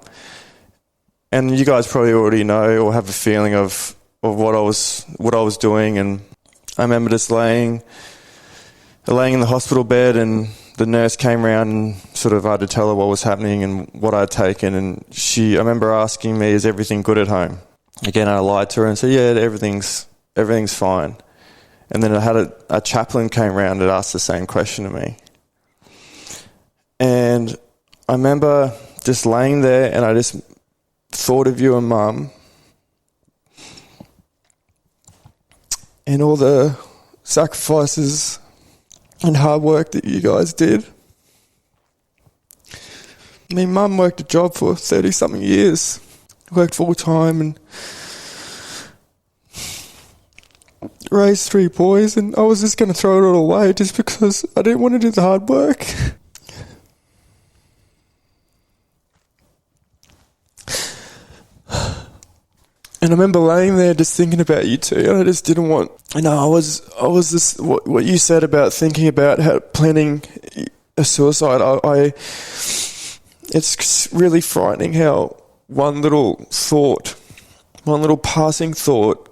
And you guys probably already know or have a feeling of what I was doing. And I remember just laying in the hospital bed, and the nurse came around and sort of I had to tell her what was happening and what I'd taken. And I remember asking me, "Is everything good at home?" Again, I lied to her and said, "Yeah, everything's fine." And then I had a chaplain came around and asked the same question to me. And I remember just laying there, and I just thought of you and Mum and all the sacrifices and hard work that you guys did. I mean, Mum worked a job for 30-something years, worked full-time and raised 3 boys, and I was just going to throw it all away just because I didn't want to do the hard work. And I remember laying there just thinking about you two, and I just didn't want. I was just what you said about thinking about planning a suicide. It's really frightening how one little passing thought,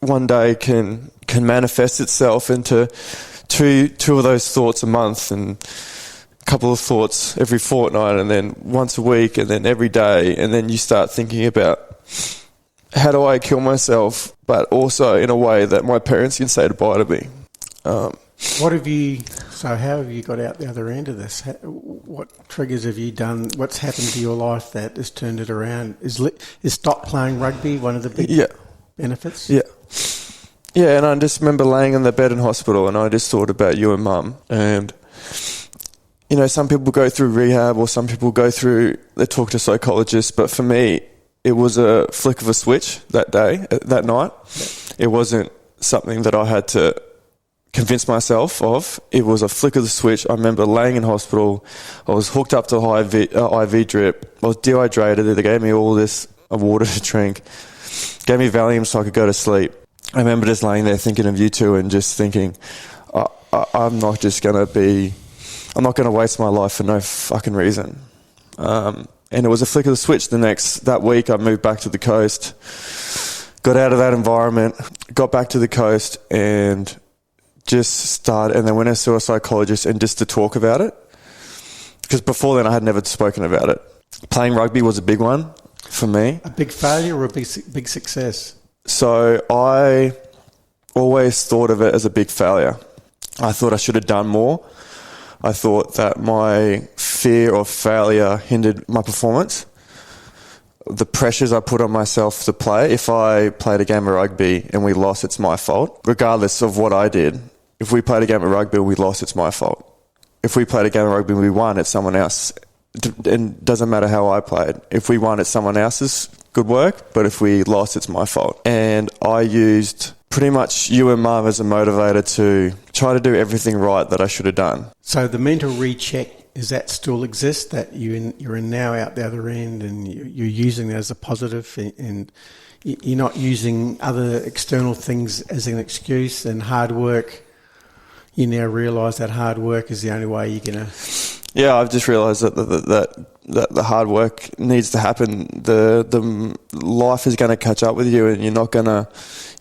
one day can manifest itself into two of those thoughts a month, and a couple of thoughts every fortnight, and then once a week, and then every day, and then you start thinking about, how do I kill myself, but also in a way that my parents can say goodbye to me? How have you got out the other end of this? What triggers have you done? What's happened to your life that has turned it around? Is stop playing rugby one of the big benefits? Yeah. Yeah, and I just remember laying in the bed in hospital, and I just thought about you and Mum. And, some people go through rehab, or some people they talk to psychologists, but for me, it was a flick of a switch that day, that night. It wasn't something that I had to convince myself of. It was a flick of the switch. I remember laying in hospital. I was hooked up to IV drip. I was dehydrated. They gave me all this water to drink. Gave me Valium so I could go to sleep. I remember just laying there thinking of you two and just thinking, I'm not going to waste my life for no fucking reason. And it was a flick of the switch. That week I moved back to the coast, got out of that environment, got back to the coast and just started, and then went to a psychologist and just to talk about it. Because before then I had never spoken about it. Playing rugby was a big one for me. A big failure or a big success? So I always thought of it as a big failure. I thought I should have done more. I thought that my fear of failure hindered my performance. The pressures I put on myself to play. If I played a game of rugby and we lost, it's my fault. Regardless of what I did. If we played a game of rugby and we lost, it's my fault. If we played a game of rugby and we won, it's someone else. And it doesn't matter how I played. If we won, it's someone else's good work. But if we lost, it's my fault. And I used pretty much you and Mum as a motivator to try to do everything right that I should have done. So the mental recheck, does that still exist, that you're now out the other end and you're using that as a positive and you're not using other external things as an excuse, and hard work, you now realise that hard work is the only way you're going to... Yeah, I've just realised that the hard work needs to happen. The life is going to catch up with you, and you're not going to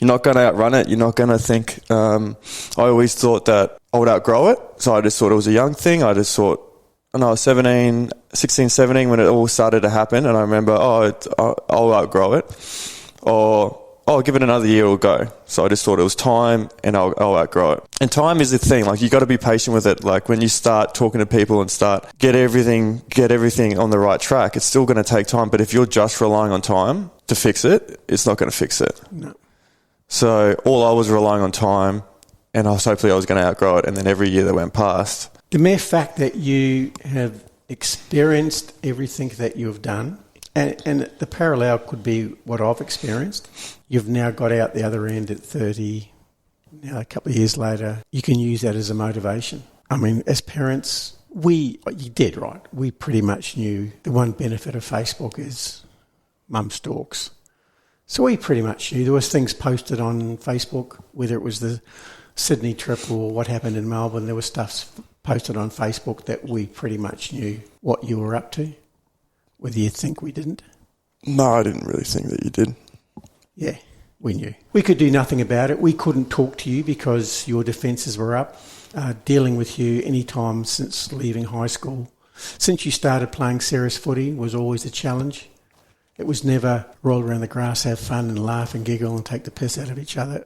outrun it. You're not going to think. I always thought that I would outgrow it, so I just thought it was a young thing. I just thought, when I was 16, 17, when it all started to happen, and I remember, I'll outgrow it, or I'll give it another year, it'll go. So I just thought it was time, and I'll outgrow it. And time is the thing. Like, you got to be patient with it. Like, when you start talking to people and start get everything on the right track, it's still going to take time. But if you're just relying on time to fix it, it's not going to fix it. No. So all I was relying on time, and hopefully I was going to outgrow it. And then every year that went past. The mere fact that you have experienced everything that you've done, and the parallel could be what I've experienced. You've now got out the other end at 30, now a couple of years later. You can use that as a motivation. I mean, as parents, you did right. We pretty much knew the one benefit of Facebook is mum stalks. So we pretty much knew there was things posted on Facebook, whether it was the Sydney trip or what happened in Melbourne. There was stuff posted on Facebook that we pretty much knew what you were up to. Whether you think we didn't? No, I didn't really think that you did. Yeah, we knew. We could do nothing about it. We couldn't talk to you because your defences were up. Dealing with you any time since leaving high school, since you started playing serious footy, was always a challenge. It was never roll around the grass, have fun and laugh and giggle and take the piss out of each other.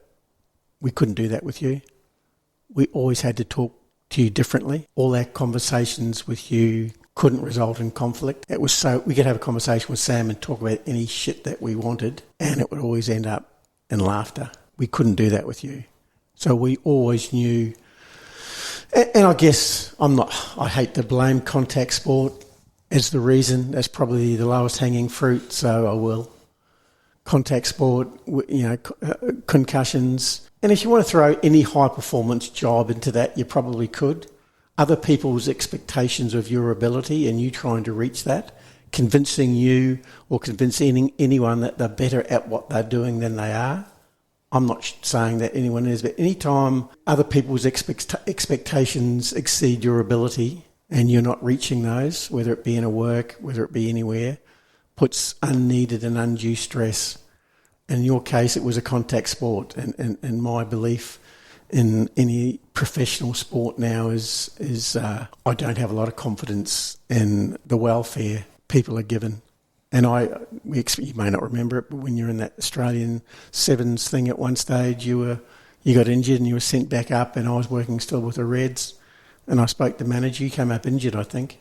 We couldn't do that with you. We always had to talk to you differently. All our conversations with you couldn't result in conflict. It was so we could have a conversation with Sam and talk about any shit that we wanted, and it would always end up in laughter. We couldn't do that with you. So we always knew, and I guess I hate to blame contact sport as the reason. That's probably the lowest hanging fruit, so I will. Contact sport, concussions. And if you want to throw any high performance job into that, you probably could. Other people's expectations of your ability and you trying to reach that, convincing you or convincing anyone that they're better at what they're doing than they are. I'm not saying that anyone is, but anytime other people's expectations exceed your ability and you're not reaching those, whether it be in a work, whether it be anywhere, puts unneeded and undue stress. In your case, it was a contact sport, and my belief in any professional sport now is I don't have a lot of confidence in the welfare people are given. And you may not remember it, but when you're in that Australian Sevens thing at one stage, you got injured and you were sent back up, and I was working still with the Reds, and I spoke to the manager. You came up injured, I think.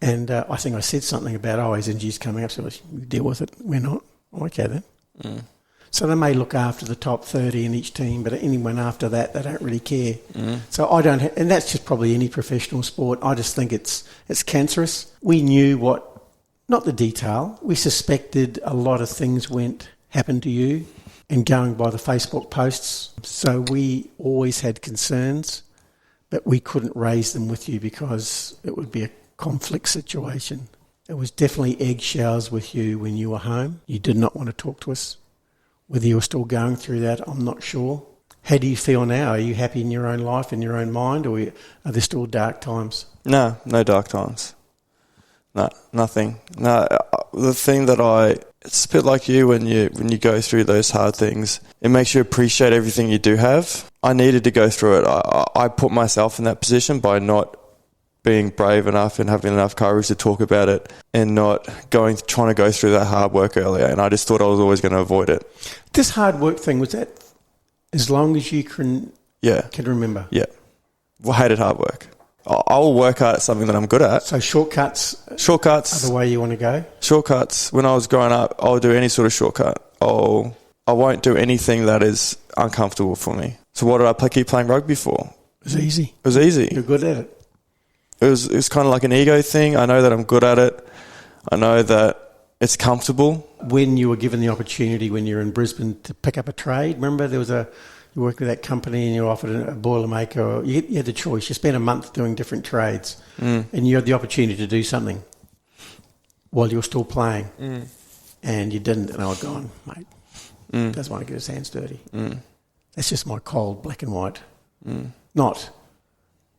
And I think I said something about, his injury's coming up, so we deal with it. We're not. Okay then. Mm. So they may look after the top 30 in each team, but anyone after that, they don't really care. Mm. So I don't, and that's just probably any professional sport. I just think it's cancerous. We knew not the detail. We suspected a lot of things went happened to you, and going by the Facebook posts. So we always had concerns, but we couldn't raise them with you because it would be a conflict situation. It was definitely eggshells with you when you were home. You did not want to talk to us. Whether you're still going through that, I'm not sure. How do you feel now? Are you happy in your own life, in your own mind, or are there still dark times? No dark times. No, nothing. No, the thing that it's a bit like you when you go through those hard things. It makes you appreciate everything you do have. I needed to go through it. I put myself in that position by not being brave enough and having enough courage to talk about it and not trying to go through that hard work earlier. And I just thought I was always going to avoid it. This hard work thing, was that as long as you can remember? Yeah. Well, I hated hard work. I will work hard at something that I'm good at. So shortcuts are the way you want to go? Shortcuts. When I was growing up, I'll do any sort of shortcut. I won't do anything that is uncomfortable for me. So what did I keep playing rugby for? It was easy. It was easy. You're good at it. It was kind of like an ego thing. I know that I'm good at it. I know that it's comfortable. When you were given the opportunity when you were in Brisbane to pick up a trade, remember you worked with that company and you were offered a Boilermaker, or you had the choice. You spent a month doing different trades and you had the opportunity to do something while you were still playing and you didn't. And I was going, mate, doesn't want to get his hands dirty. That's just my cold black and white. Not,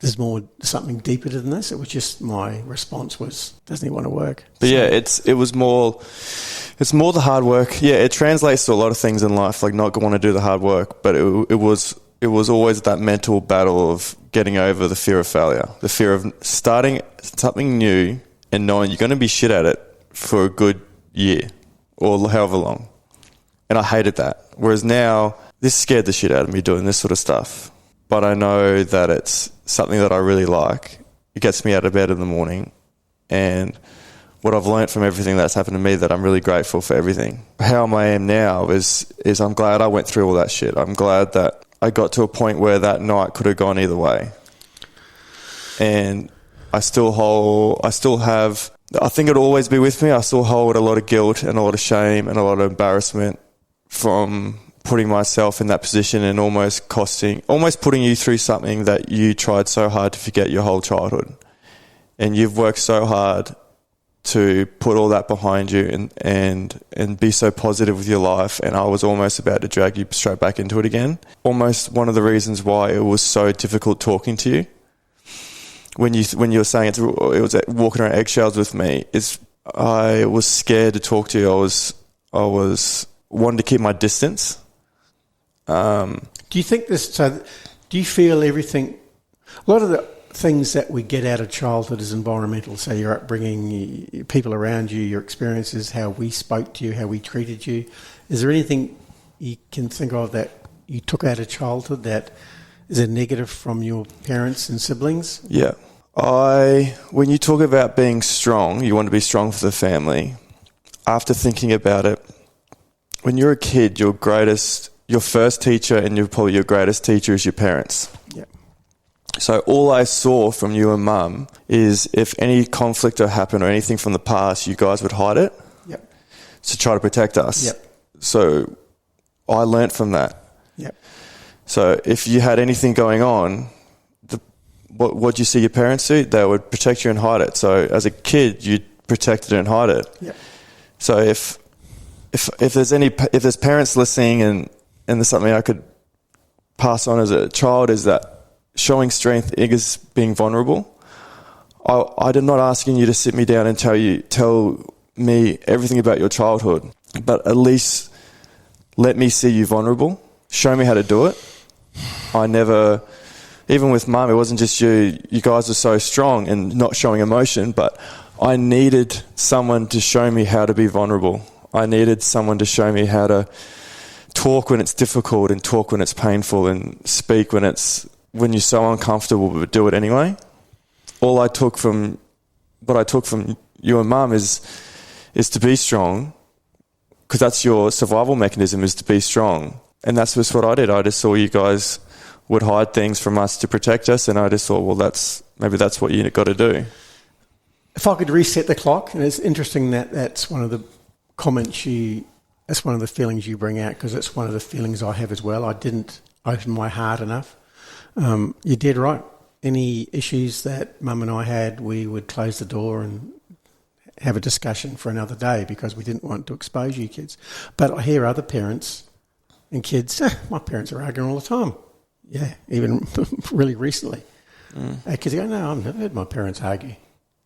there's something deeper than this. It was just my response was, doesn't he want to work? But yeah, it's more the hard work. Yeah, it translates to a lot of things in life, like not want to do the hard work. But it was always that mental battle of getting over the fear of failure, the fear of starting something new and knowing you're going to be shit at it for a good year or however long. And I hated that. Whereas now, this scared the shit out of me doing this sort of stuff. But I know that it's something that I really like. It gets me out of bed in the morning. And what I've learnt from everything that's happened to me, that I'm really grateful for everything. How I am now is I'm glad I went through all that shit. I'm glad that I got to a point where that night could have gone either way. And I think it'll always be with me. I still hold a lot of guilt and a lot of shame and a lot of embarrassment from putting myself in that position and almost putting you through something that you tried so hard to forget your whole childhood. And you've worked so hard to put all that behind you and be so positive with your life, and I was almost about to drag you straight back into it again. Almost one of the reasons why it was so difficult talking to you when you were saying it was walking around eggshells with me, is I was scared to talk to you. I was wanting to keep my distance. Do you think do you feel everything, a lot of the things that we get out of childhood is environmental, so your upbringing, people around you, your experiences, how we spoke to you, how we treated you. Is there anything you can think of that you took out of childhood that is a negative from your parents and siblings? Yeah. When you talk about being strong, you want to be strong for the family. After thinking about it, when you're a kid, your first teacher and probably your greatest teacher is your parents. Yeah. So all I saw from you and Mum is if any conflict had happened or anything from the past, you guys would hide it. Yep. To try to protect us. Yep. So I learnt from that. Yep. So if you had anything going on, what you see your parents do, they would protect you and hide it. So as a kid, you protect it and hide it. Yep. So if there's parents listening and there's something I could pass on as a child, is that showing strength is being vulnerable. I'm not asking you to sit me down and tell me everything about your childhood, but at least let me see you vulnerable. Show me how to do it. Even with Mum, it wasn't just you guys are so strong and not showing emotion, but I needed someone to show me how to be vulnerable. I needed someone to show me how to talk when it's difficult and talk when it's painful and speak when you're so uncomfortable, but do it anyway. What I took from you and Mum is to be strong, because that's your survival mechanism, is to be strong. And that's just what I did. I just saw you guys would hide things from us to protect us, and I just thought, well, maybe that's what you got to do. If I could reset the clock, and it's interesting that that's one of the comments you That's one of the feelings you bring out, because it's one of the feelings I have as well. I didn't open my heart enough. You're dead right. Any issues that Mum and I had, we would close the door and have a discussion for another day, because we didn't want to expose you kids. But I hear other parents and kids, my parents are arguing all the time. Yeah, even really recently. Kids go, no, I've never heard my parents argue.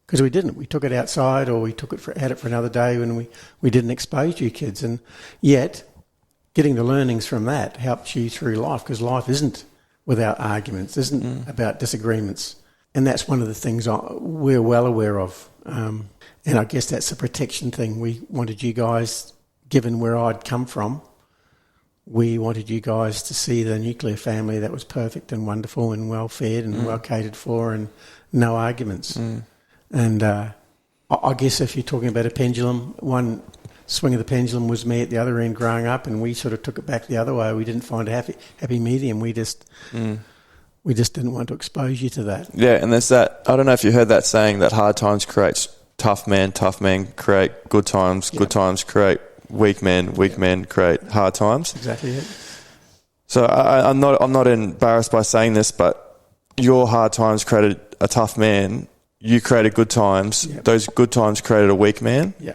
Because we didn't. We took it outside, or we had it for another day when we didn't expose you kids. And yet, getting the learnings from that helps you through life, because life isn't without arguments, isn't about disagreements. And that's one of the things we're well aware of. And I guess that's a protection thing. We wanted you guys, given where I'd come from, we wanted you guys to see the nuclear family that was perfect and wonderful and well fed and well catered for, and no arguments. And I guess if you're talking about a pendulum, one swing of the pendulum was me at the other end growing up, and we sort of took it back the other way. We didn't find a happy medium. We just didn't want to expose you to that. Yeah, and there's that. I don't know if you heard that saying that hard times create tough men create good times, good times create weak men create hard times. Exactly it. So I'm not embarrassed by saying this, but your hard times created a tough man. You created good times. Yep. Those good times created a weak man. Yeah.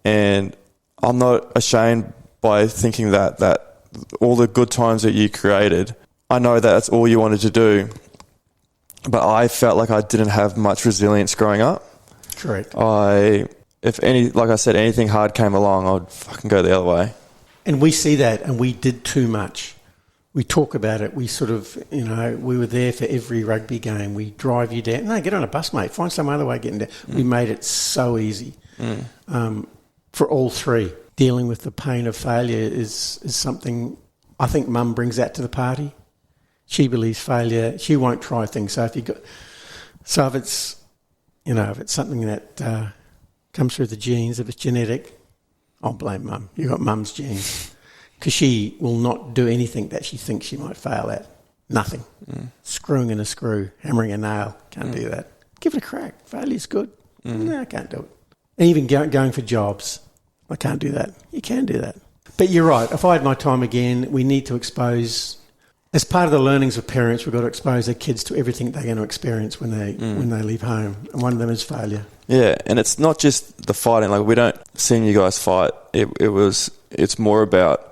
And I'm not ashamed by thinking that all the good times that you created, I know that that's all you wanted to do, but I felt like I didn't have much resilience growing up. Correct. Like I said, anything hard came along, I'd fucking go the other way. And we see that, and we did too much. We talk about it. We sort of, we were there for every rugby game. We drive you down. No, get on a bus, mate. Find some other way of getting down. We made it so easy. For all three. Dealing with the pain of failure is something I think Mum brings that to the party. She believes failure. She won't try things. So if it's something that comes through the genes, if it's genetic, I'll blame Mum. You've got Mum's genes. Because she will not do anything that she thinks she might fail at. Nothing. Screwing in a screw, hammering a nail, can't do that. Give it a crack. Failure's good. No, I can't do it. And even going for jobs, I can't do that. You can do that. But you're right. If I had my time again, we need to expose, as part of the learnings of parents, we've got to expose their kids to everything they're going to experience when they leave home. And one of them is failure. Yeah, and it's not just the fighting. Like, we don't see you guys fight. It's more about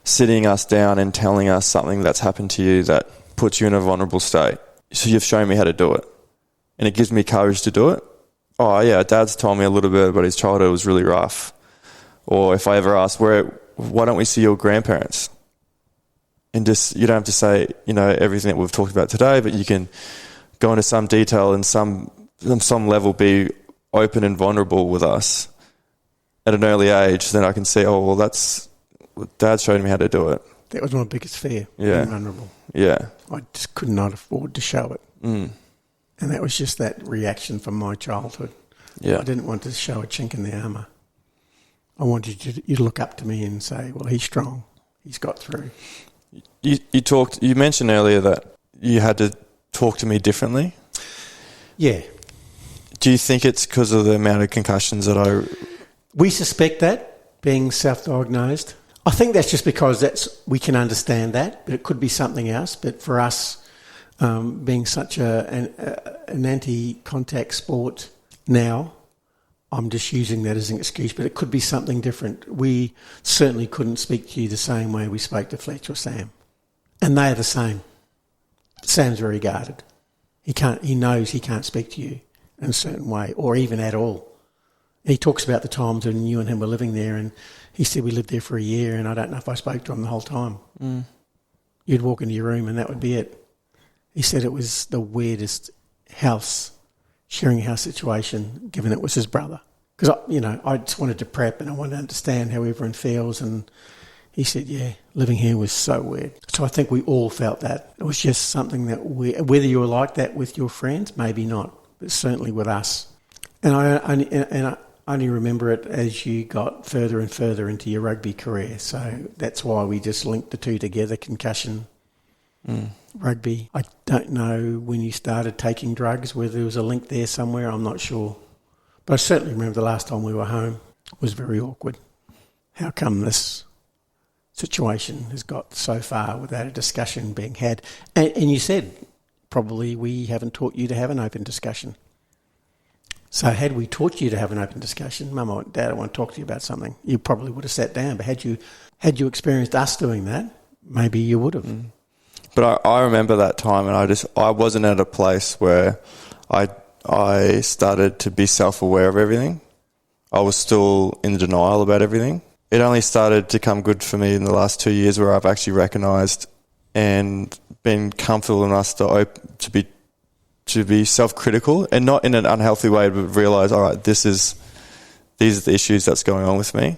sitting us down and telling us something that's happened to you that puts you in a vulnerable state. So you've shown me how to do it. And it gives me courage to do it. Oh, yeah, Dad's told me a little bit about his childhood was really rough. Or if I ever ask, why don't we see your grandparents? And just, you don't have to say, everything that we've talked about today, but you can go into some detail and on some level be open and vulnerable with us at an early age. Then I can see, that's... Dad showed me how to do it. That was my biggest fear, being vulnerable. Yeah. I just could not afford to show it. And that was just that reaction from my childhood. Yeah. I didn't want to show a chink in the armour. I wanted you to look up to me and say, well, he's strong. He's got through. You mentioned earlier that you had to talk to me differently. Yeah. Do you think it's because of the amount of concussions that We suspect that, being self-diagnosed. I think that's just because we can understand that, but it could be something else. But for us, being such an anti-contact sport now, I'm just using that as an excuse, but it could be something different. We certainly couldn't speak to you the same way we spoke to Fletch or Sam. And they are the same. Sam's very guarded. He knows he can't speak to you in a certain way, or even at all. He talks about the times when you and him were living there, and he said we lived there for a year, and I don't know if I spoke to him the whole time. You'd walk into your room and that would be it. He said it was the weirdest sharing house situation, given it was his brother. Because, I just wanted to prep and I wanted to understand how everyone feels, and he said, yeah, living here was so weird. So I think we all felt that. It was just something that whether you were like that with your friends, maybe not, but certainly with us. And I only remember it as you got further and further into your rugby career. So that's why we just linked the two together, concussion, rugby. I don't know when you started taking drugs, whether there was a link there somewhere, I'm not sure. But I certainly remember the last time we were home. It was very awkward. how come this situation has got so far without a discussion being had? And you said probably we haven't taught you to have an open discussion. So had we taught you to have an open discussion, Mum or Dad, I want to talk to you about something, you probably would have sat down. But had you experienced us doing that, maybe you would have. But I remember that time, and I wasn't at a place where I started to be self-aware of everything. I was still in denial about everything. It only started to come good for me in the last 2 years, where I've actually recognised and been comfortable enough to be self-critical, and not in an unhealthy way, but realise, all right, these are the issues that's going on with me,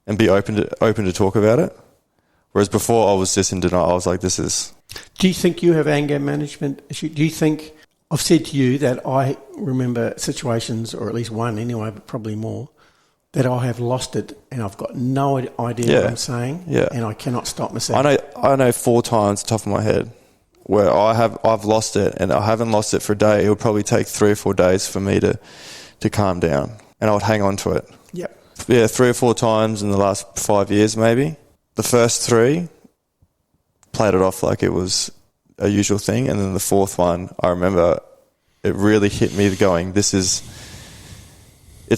and be open to talk about it. Whereas before, I was just in denial. I was like, this is... Do you think you have anger management issue? Do you think... I've said to you that I remember situations, or at least one anyway, but probably more, that I have lost it and I've got no idea what I'm saying, and I cannot stop myself. I know 4 times off the top of my head where I've lost it, and I haven't lost it for a day. It would probably take 3 or 4 days for me to calm down, and I would hang on to it. Yep. Yeah, 3 or 4 times in the last 5 years maybe. The first 3, played it off like it was a usual thing, and then the 4th one, I remember it really hit me going, it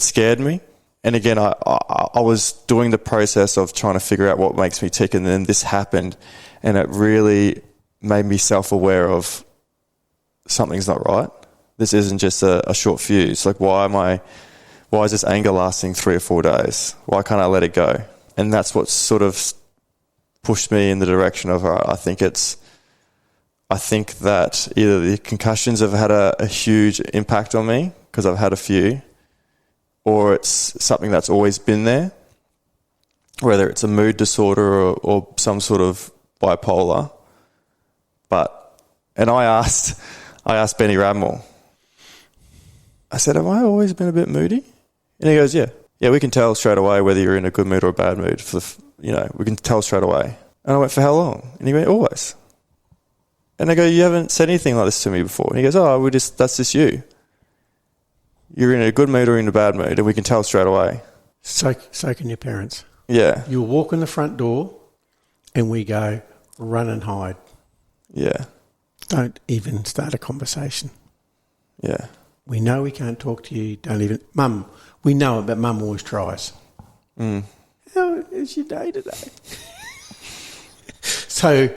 scared me. And again, I was doing the process of trying to figure out what makes me tick, and then this happened, and it really made me self-aware of something's not right. This isn't just a short fuse. Like, why is this anger lasting 3 or 4 days? Why can't I let it go? And that's what sort of pushed me in the direction of, all right, I think that either the concussions have had a huge impact on me, because I've had a few, or it's something that's always been there, whether it's a mood disorder or some sort of bipolar. And I asked Benny Radmore, I said, have I always been a bit moody? And he goes, yeah, we can tell straight away whether you're in a good mood or a bad mood. We can tell straight away. And I went, for how long? And he went, always. And I go, you haven't said anything like this to me before. And he goes, oh, that's just you. You're in a good mood or in a bad mood, and we can tell straight away. So can your parents. Yeah. You'll walk in the front door, and we go, run and hide. Yeah. Don't even start a conversation. Yeah. We know we can't talk to you. Don't even... Mum, we know it, but Mum always tries. How is your day today? So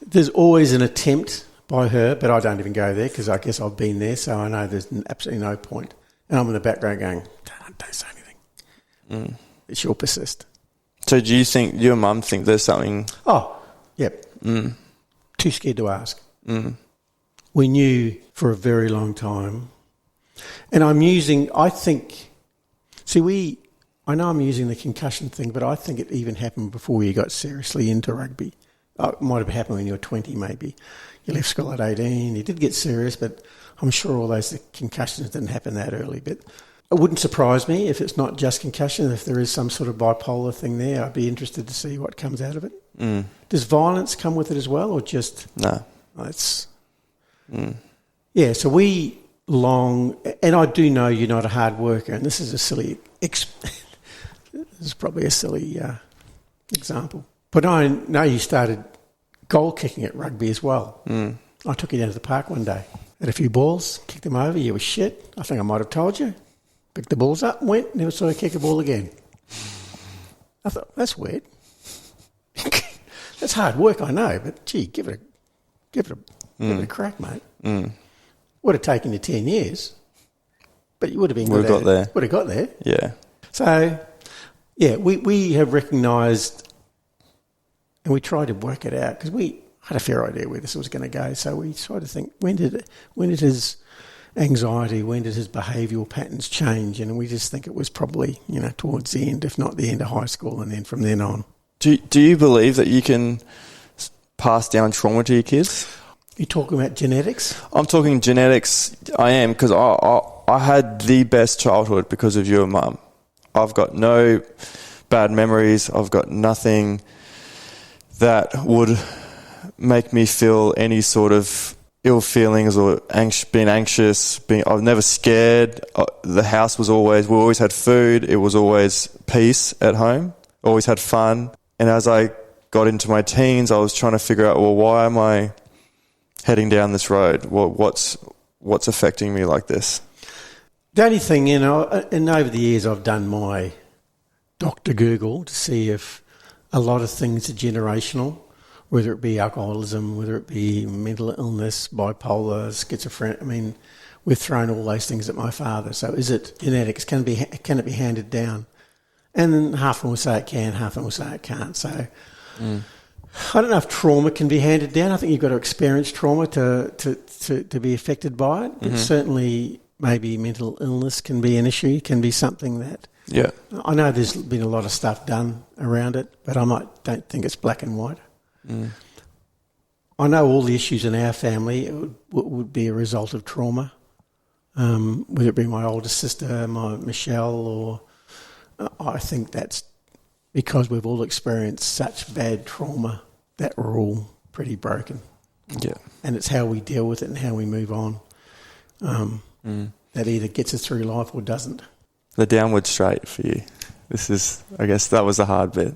there's always an attempt by her, but I don't even go there, because I guess I've been there, so I know there's absolutely no point. And I'm in the background going, don't say anything. She'll persist. So do you think, your mum think there's something... Oh, yep. Too scared to ask. We knew for a very long time. And I know I'm using the concussion thing, but I think it even happened before you got seriously into rugby. It might have happened when you were 20 maybe. You left school at 18. You did get serious, but I'm sure all those concussions didn't happen that early. But it wouldn't surprise me if it's not just concussion, if there is some sort of bipolar thing there. I'd be interested to see what comes out of it. Does violence come with it as well, or just... No. Yeah, so and I do know you're not a hard worker, and this is a silly... this is probably a silly example. But I know you started goal kicking at rugby as well. I took you down to the park one day. Had a few balls, kicked them over, you were shit. I think I might have told you. Picked the balls up, went, never saw you kick a ball again. I thought, that's weird. That's hard work, I know, but gee, give it a crack, mate. Would have taken you 10 years, but you would have been good at it. Would have got there. Yeah. So, yeah, we have recognised, and we tried to work it out, because we had a fair idea where this was going to go. So we tried to think, when did his anxiety, when did his behavioural patterns change? And we just think it was probably, towards the end, if not the end of high school, and then from then on. Do you believe that you can pass down trauma to your kids? You talking about genetics? I'm talking genetics. I am, because I had the best childhood because of your mum. I've got no bad memories. I've got nothing that would make me feel any sort of ill feelings or being anxious. I was never scared. The house was we always had food. It was always peace at home. always had fun. And as I got into my teens, I was trying to figure out, well, why am I heading down this road? What's affecting me like this? The only thing, and over the years I've done my Dr. Google to see if a lot of things are generational, whether it be alcoholism, whether it be mental illness, bipolar, schizophrenia. I mean, we've thrown all those things at my father. So is it genetics? Can it be handed down? And then half of them will say it can, half of them will say it can't. So I don't know if trauma can be handed down. I think you've got to experience trauma to be affected by it. But certainly maybe mental illness can be an issue, can be something that... Yeah. I know there's been a lot of stuff done around it, but don't think it's black and white. I know all the issues in our family would be a result of trauma, whether it be my older sister, my Michelle, or I think that's because we've all experienced such bad trauma that we're all pretty broken. Yeah. And it's how we deal with it and how we move on that either gets us through life or doesn't. The downward straight for you. I guess that was the hard bit.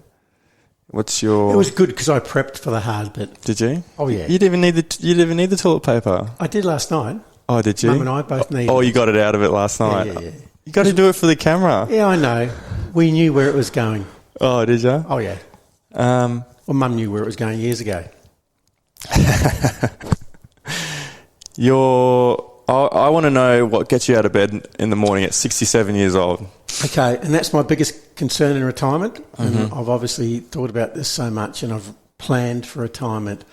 What's your... It was good because I prepped for the hard bit. Did you? Oh, yeah. You didn't even need the toilet paper? I did last night. Oh, did you? Mum and I both needed it. Oh, you got it out of it last night? Yeah. You got to do it for the camera. Yeah, I know. We knew where it was going. Oh, did you? Oh, yeah. Well, Mum knew where it was going years ago. I want to know what gets you out of bed in the morning at 67 years old. Okay, and that's my biggest concern in retirement. And I've obviously thought about this so much and I've planned for retirement.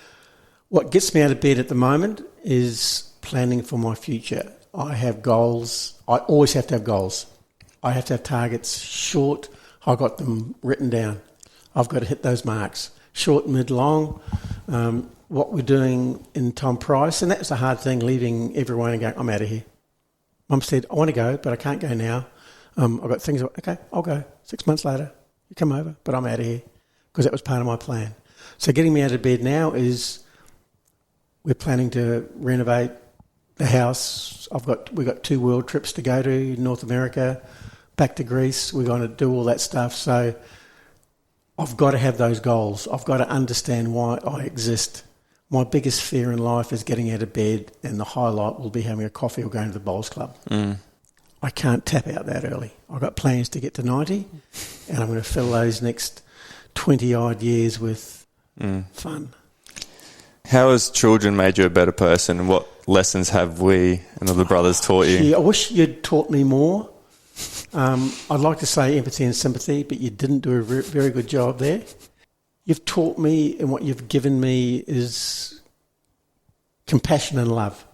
What gets me out of bed at the moment is planning for my future. I have goals. I always have to have goals. I have to have targets short. I got them written down. I've got to hit those marks. Short, mid, long. What we're doing in Tom Price, and that's a hard thing, leaving everyone and going, I'm out of here. Mum said, I want to go, but I can't go now. I've got things, okay, I'll go. 6 months later, you come over, but I'm out of here because that was part of my plan. So getting me out of bed now is we're planning to renovate the house. We've got 2 world trips to go to, North America, back to Greece. We're going to do all that stuff. So I've got to have those goals. I've got to understand why I exist. My biggest fear in life is getting out of bed and the highlight will be having a coffee or going to the bowls club. I can't tap out that early. I've got plans to get to 90 and I'm going to fill those next 20-odd years with fun. How has children made you a better person and what lessons have we and the brothers taught you? Gee, I wish you'd taught me more. I'd like to say empathy and sympathy, but you didn't do a very good job there. You've taught me, and what you've given me is compassion and love.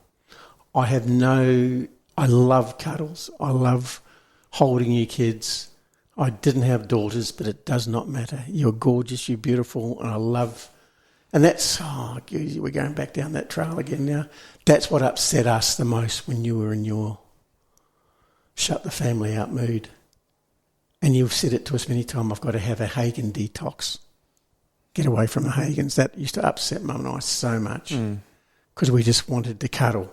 I love cuddles. I love holding you kids. I didn't have daughters, but it does not matter. You're gorgeous, you're beautiful, and I love... And that's... Oh, we're going back down that trail again now. That's what upset us the most when you were in your shut the family out mood. And you've said it to us many times, I've got to have a Hagen detox. Get away from the Hagens. That used to upset Mum and I so much because we just wanted to cuddle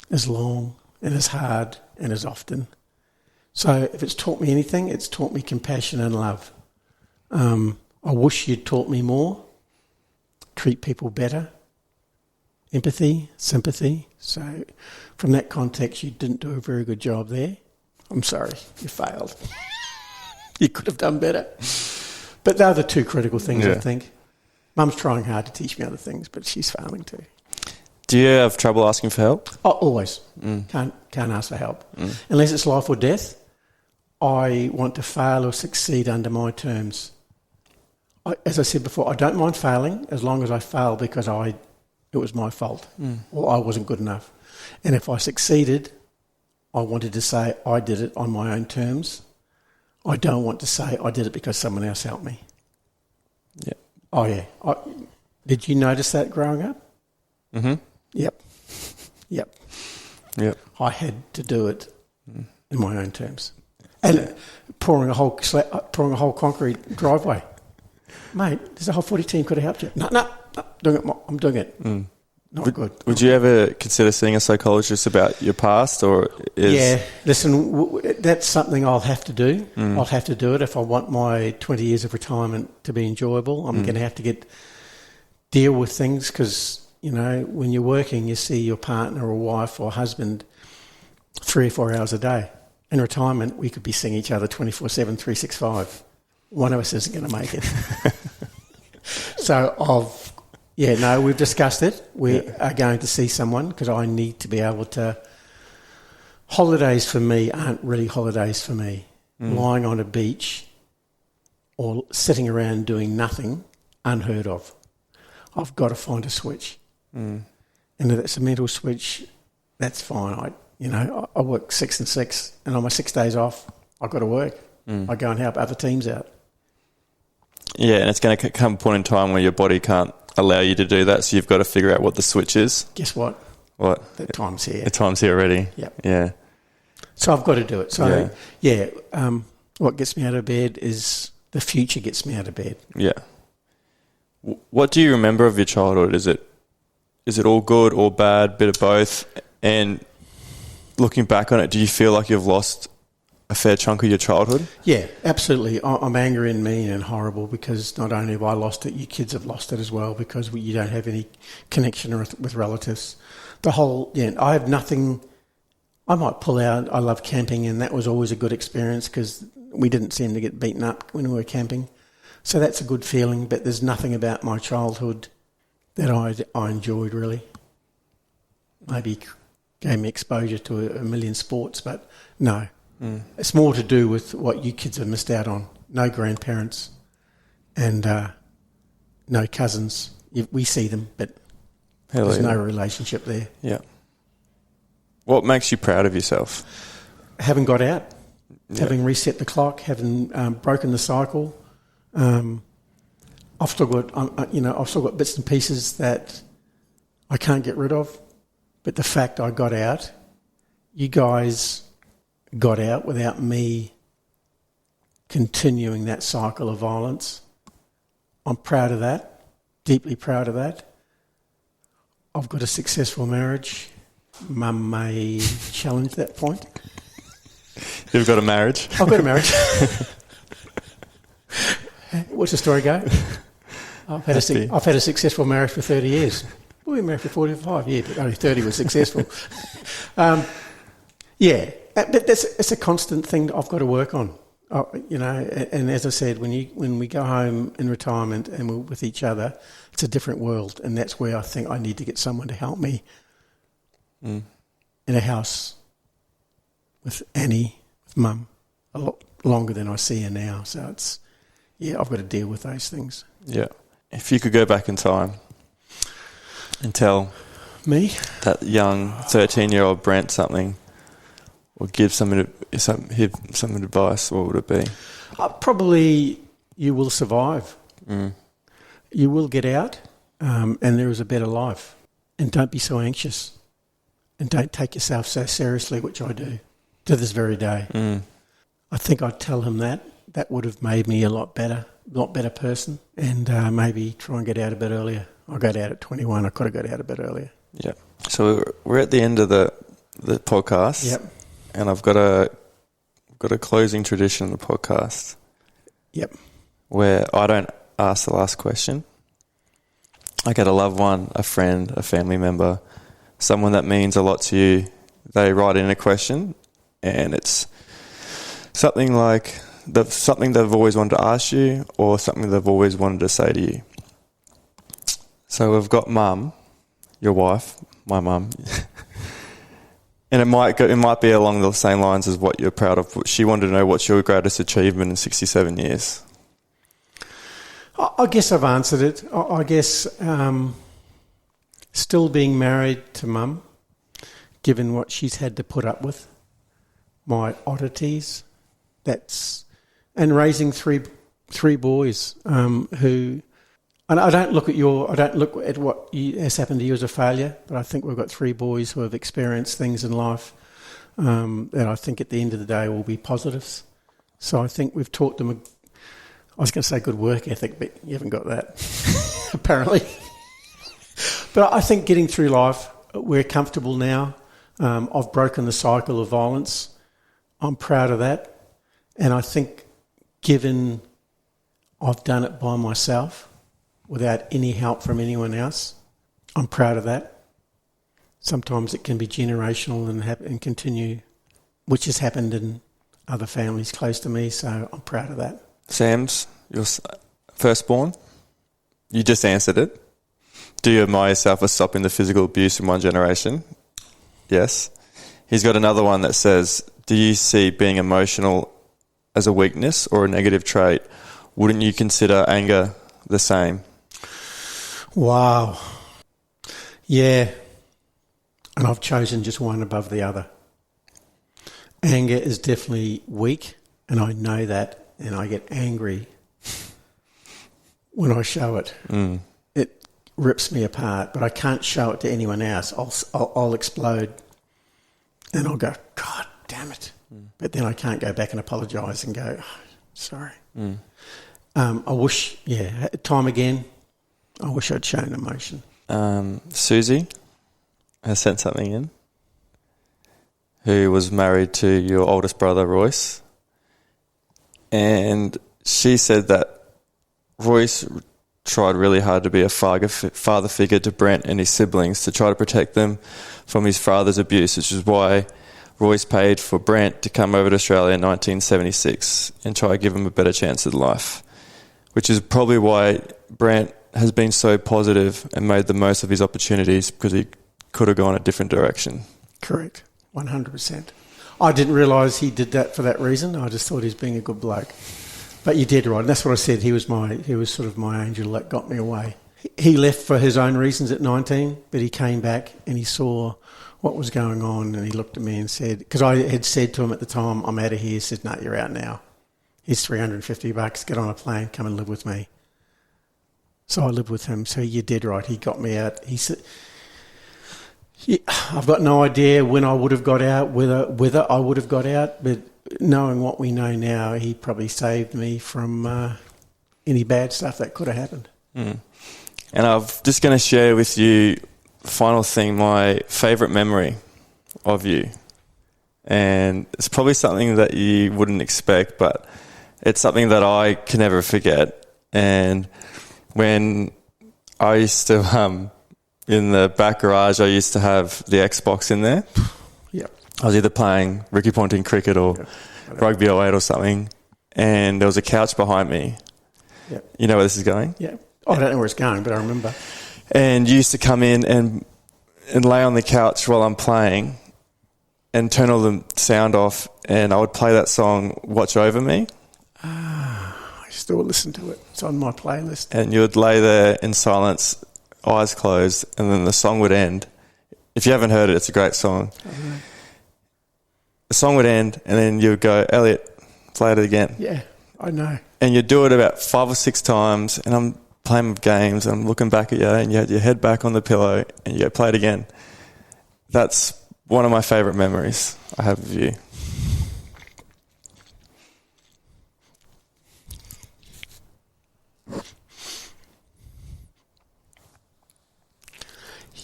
as long and as hard and as often. So if it's taught me anything, it's taught me compassion and love. I wish you'd taught me more. Treat people better. Empathy, sympathy. So from that context, you didn't do a very good job there. I'm sorry, you failed. You could have done better. But they're the 2 critical things, I think. Mum's trying hard to teach me other things, but she's failing too. Do you have trouble asking for help? Oh, always. Can't ask for help. Unless it's life or death, I want to fail or succeed under my terms. As I said before, I don't mind failing as long as I fail because it was my fault or I wasn't good enough. And if I succeeded, I wanted to say I did it on my own terms. I don't want to say I did it because someone else helped me. Yeah. Oh, yeah. Did you notice that growing up? Mm-hmm. Yep. I had to do it in my own terms. And pouring a whole concrete driveway. Mate, there's a whole 40 team could have helped you. No, I'm doing it. Not good. Would you ever consider seeing a psychologist about your past, or Yeah, listen, that's something I'll have to do. I'll have to do it if I want my 20 years of retirement to be enjoyable. I'm going to have to deal with things because, you know, when you're working, you see your partner or wife or husband 3 or 4 hours a day. In retirement, we could be seeing each other 24/7, 365. One of us isn't going to make it. So we've discussed it. We are going to see someone because I need to be able to... Holidays for me aren't really holidays for me. Lying on a beach or sitting around doing nothing, unheard of. I've got to find a switch. And if it's a mental switch, that's fine. I work 6 and 6, and on my 6 days off, I've got to work. I go and help other teams out. Yeah, and it's going to come a point in time where your body can't allow you to do that, so you've got to figure out what the switch is. Guess what? What? The time's here. The time's here already. Yep. Yeah. So I've got to do it. So, what gets me out of bed is the future gets me out of bed. Yeah. What do you remember of your childhood? Is it all good or bad, bit of both? And looking back on it, do you feel like you've lost a fair chunk of your childhood? Yeah, absolutely. I'm angry and mean and horrible because not only have I lost it, you kids have lost it as well because you don't have any connection with relatives. I have nothing. I might pull out. I love camping, and that was always a good experience because we didn't seem to get beaten up when we were camping. So that's a good feeling, but there's nothing about my childhood that I enjoyed really. Maybe gave me exposure to a million sports, but no. It's more to do with what you kids have missed out on. No grandparents and no cousins. We see them, but there's no relationship there. Yeah. What makes you proud of yourself? Having got out, having reset the clock, having broken the cycle. I've still got bits and pieces that I can't get rid of, but the fact I got out, you guys got out without me continuing that cycle of violence. I'm proud of that, deeply proud of that. I've got a successful marriage. Mum may challenge that point. You've got a marriage? I've got a marriage. What's the story go? I've had a successful marriage for 30 years. Well, we were married for 45 years, but only 30 was successful. But it's a constant thing that I've got to work on. And as I said, when we go home in retirement and we're with each other, it's a different world, and that's where I think I need to get someone to help me in a house with Annie, with Mum, a lot longer than I see her now. So I've got to deal with those things. Yeah. If you could go back in time and tell me, that young 13-year-old Brent something, or give some advice, what would it be? Probably you will survive. You will get out, and there is a better life. And don't be so anxious. And don't take yourself so seriously, which I do to this very day. I think I'd tell him that. That would have made me a lot better person, and maybe try and get out a bit earlier. I got out at 21. I could have got out a bit earlier. Yeah. So we're at the end of the podcast. Yep. And I've got a closing tradition in the podcast. Yep. Where I don't ask the last question. I get a loved one, a friend, a family member, someone that means a lot to you. They write in a question, and it's something like something they've always wanted to ask you, or something they've always wanted to say to you. So we've got Mum, your wife, my mum. And it might be along the same lines as what you're proud of. She wanted to know what's your greatest achievement in 67 years. I guess I've answered it. I guess still being married to Mum, given what she's had to put up with, my oddities, and raising three boys who. And I don't look at what has happened to you as a failure, but I think we've got 3 boys who have experienced things in life that I think at the end of the day will be positives. So I think we've taught them, I was going to say good work ethic, but you haven't got that, apparently. But I think getting through life, we're comfortable now. I've broken the cycle of violence. I'm proud of that. And I think given I've done it by myself without any help from anyone else, I'm proud of that. Sometimes it can be generational and continue, which has happened in other families close to me, so I'm proud of that. Sam's your firstborn. You just answered it. Do you admire yourself for stopping the physical abuse in one generation? Yes. He's got another one that says, do you see being emotional as a weakness or a negative trait? Wouldn't you consider anger the same? Wow. Yeah. And I've chosen just one above the other. Anger is definitely weak, and I know that, and I get angry when I show it. It rips me apart, but I can't show it to anyone else. I'll explode, and I'll go, God damn it. But then I can't go back and apologise and go, oh, sorry. I wish, time again, I wish I'd shown emotion. Susie has sent something in, who was married to your oldest brother, Royce. And she said that Royce tried really hard to be a father figure to Brent and his siblings to try to protect them from his father's abuse, which is why Royce paid for Brent to come over to Australia in 1976 and try to give him a better chance at life, which is probably why Brent has been so positive and made the most of his opportunities, because he could have gone a different direction. Correct, 100%. I didn't realise he did that for that reason. I just thought he was being a good bloke. But you did right, and that's what I said. He was sort of my angel that got me away. He left for his own reasons at 19, but he came back and he saw what was going on, and he looked at me and said, because I had said to him at the time, I'm out of here. He said, no, you're out now. Here's $350, get on a plane, come and live with me. So I lived with him. So you did right, he got me out. He said, I've got no idea when I would have got out, whether I would have got out, but knowing what we know now, he probably saved me from any bad stuff that could have happened. And I'm just going to share with you, final thing, my favourite memory of you. And it's probably something that you wouldn't expect, but it's something that I can never forget. And when I used to, in the back garage, I used to have the Xbox in there. Yeah. I was either playing Ricky Ponting cricket or Rugby 08 or something, and there was a couch behind me. Yeah. You know where this is going? Yeah. I don't know where it's going, but I remember. And you used to come in and lay on the couch while I'm playing and turn all the sound off, and I would play that song, Watch Over Me. I still listen to it. It's on my playlist. And you would lay there in silence, eyes closed, and then the song would end. If you haven't heard it, it's a great song. The song would end, and then you would go, Elliott, play it again. Yeah, I know. And you'd do it about 5 or 6 times, and I'm playing games, and I'm looking back at you, and you had your head back on the pillow, and you go, play it again. That's one of my favourite memories I have of you.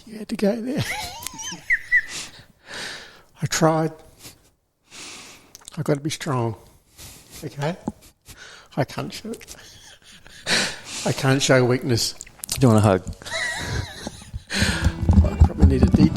You had to go there. I tried. I got to be strong. Okay? I can't show it. I can't show weakness. Do you want a hug? I probably need a deep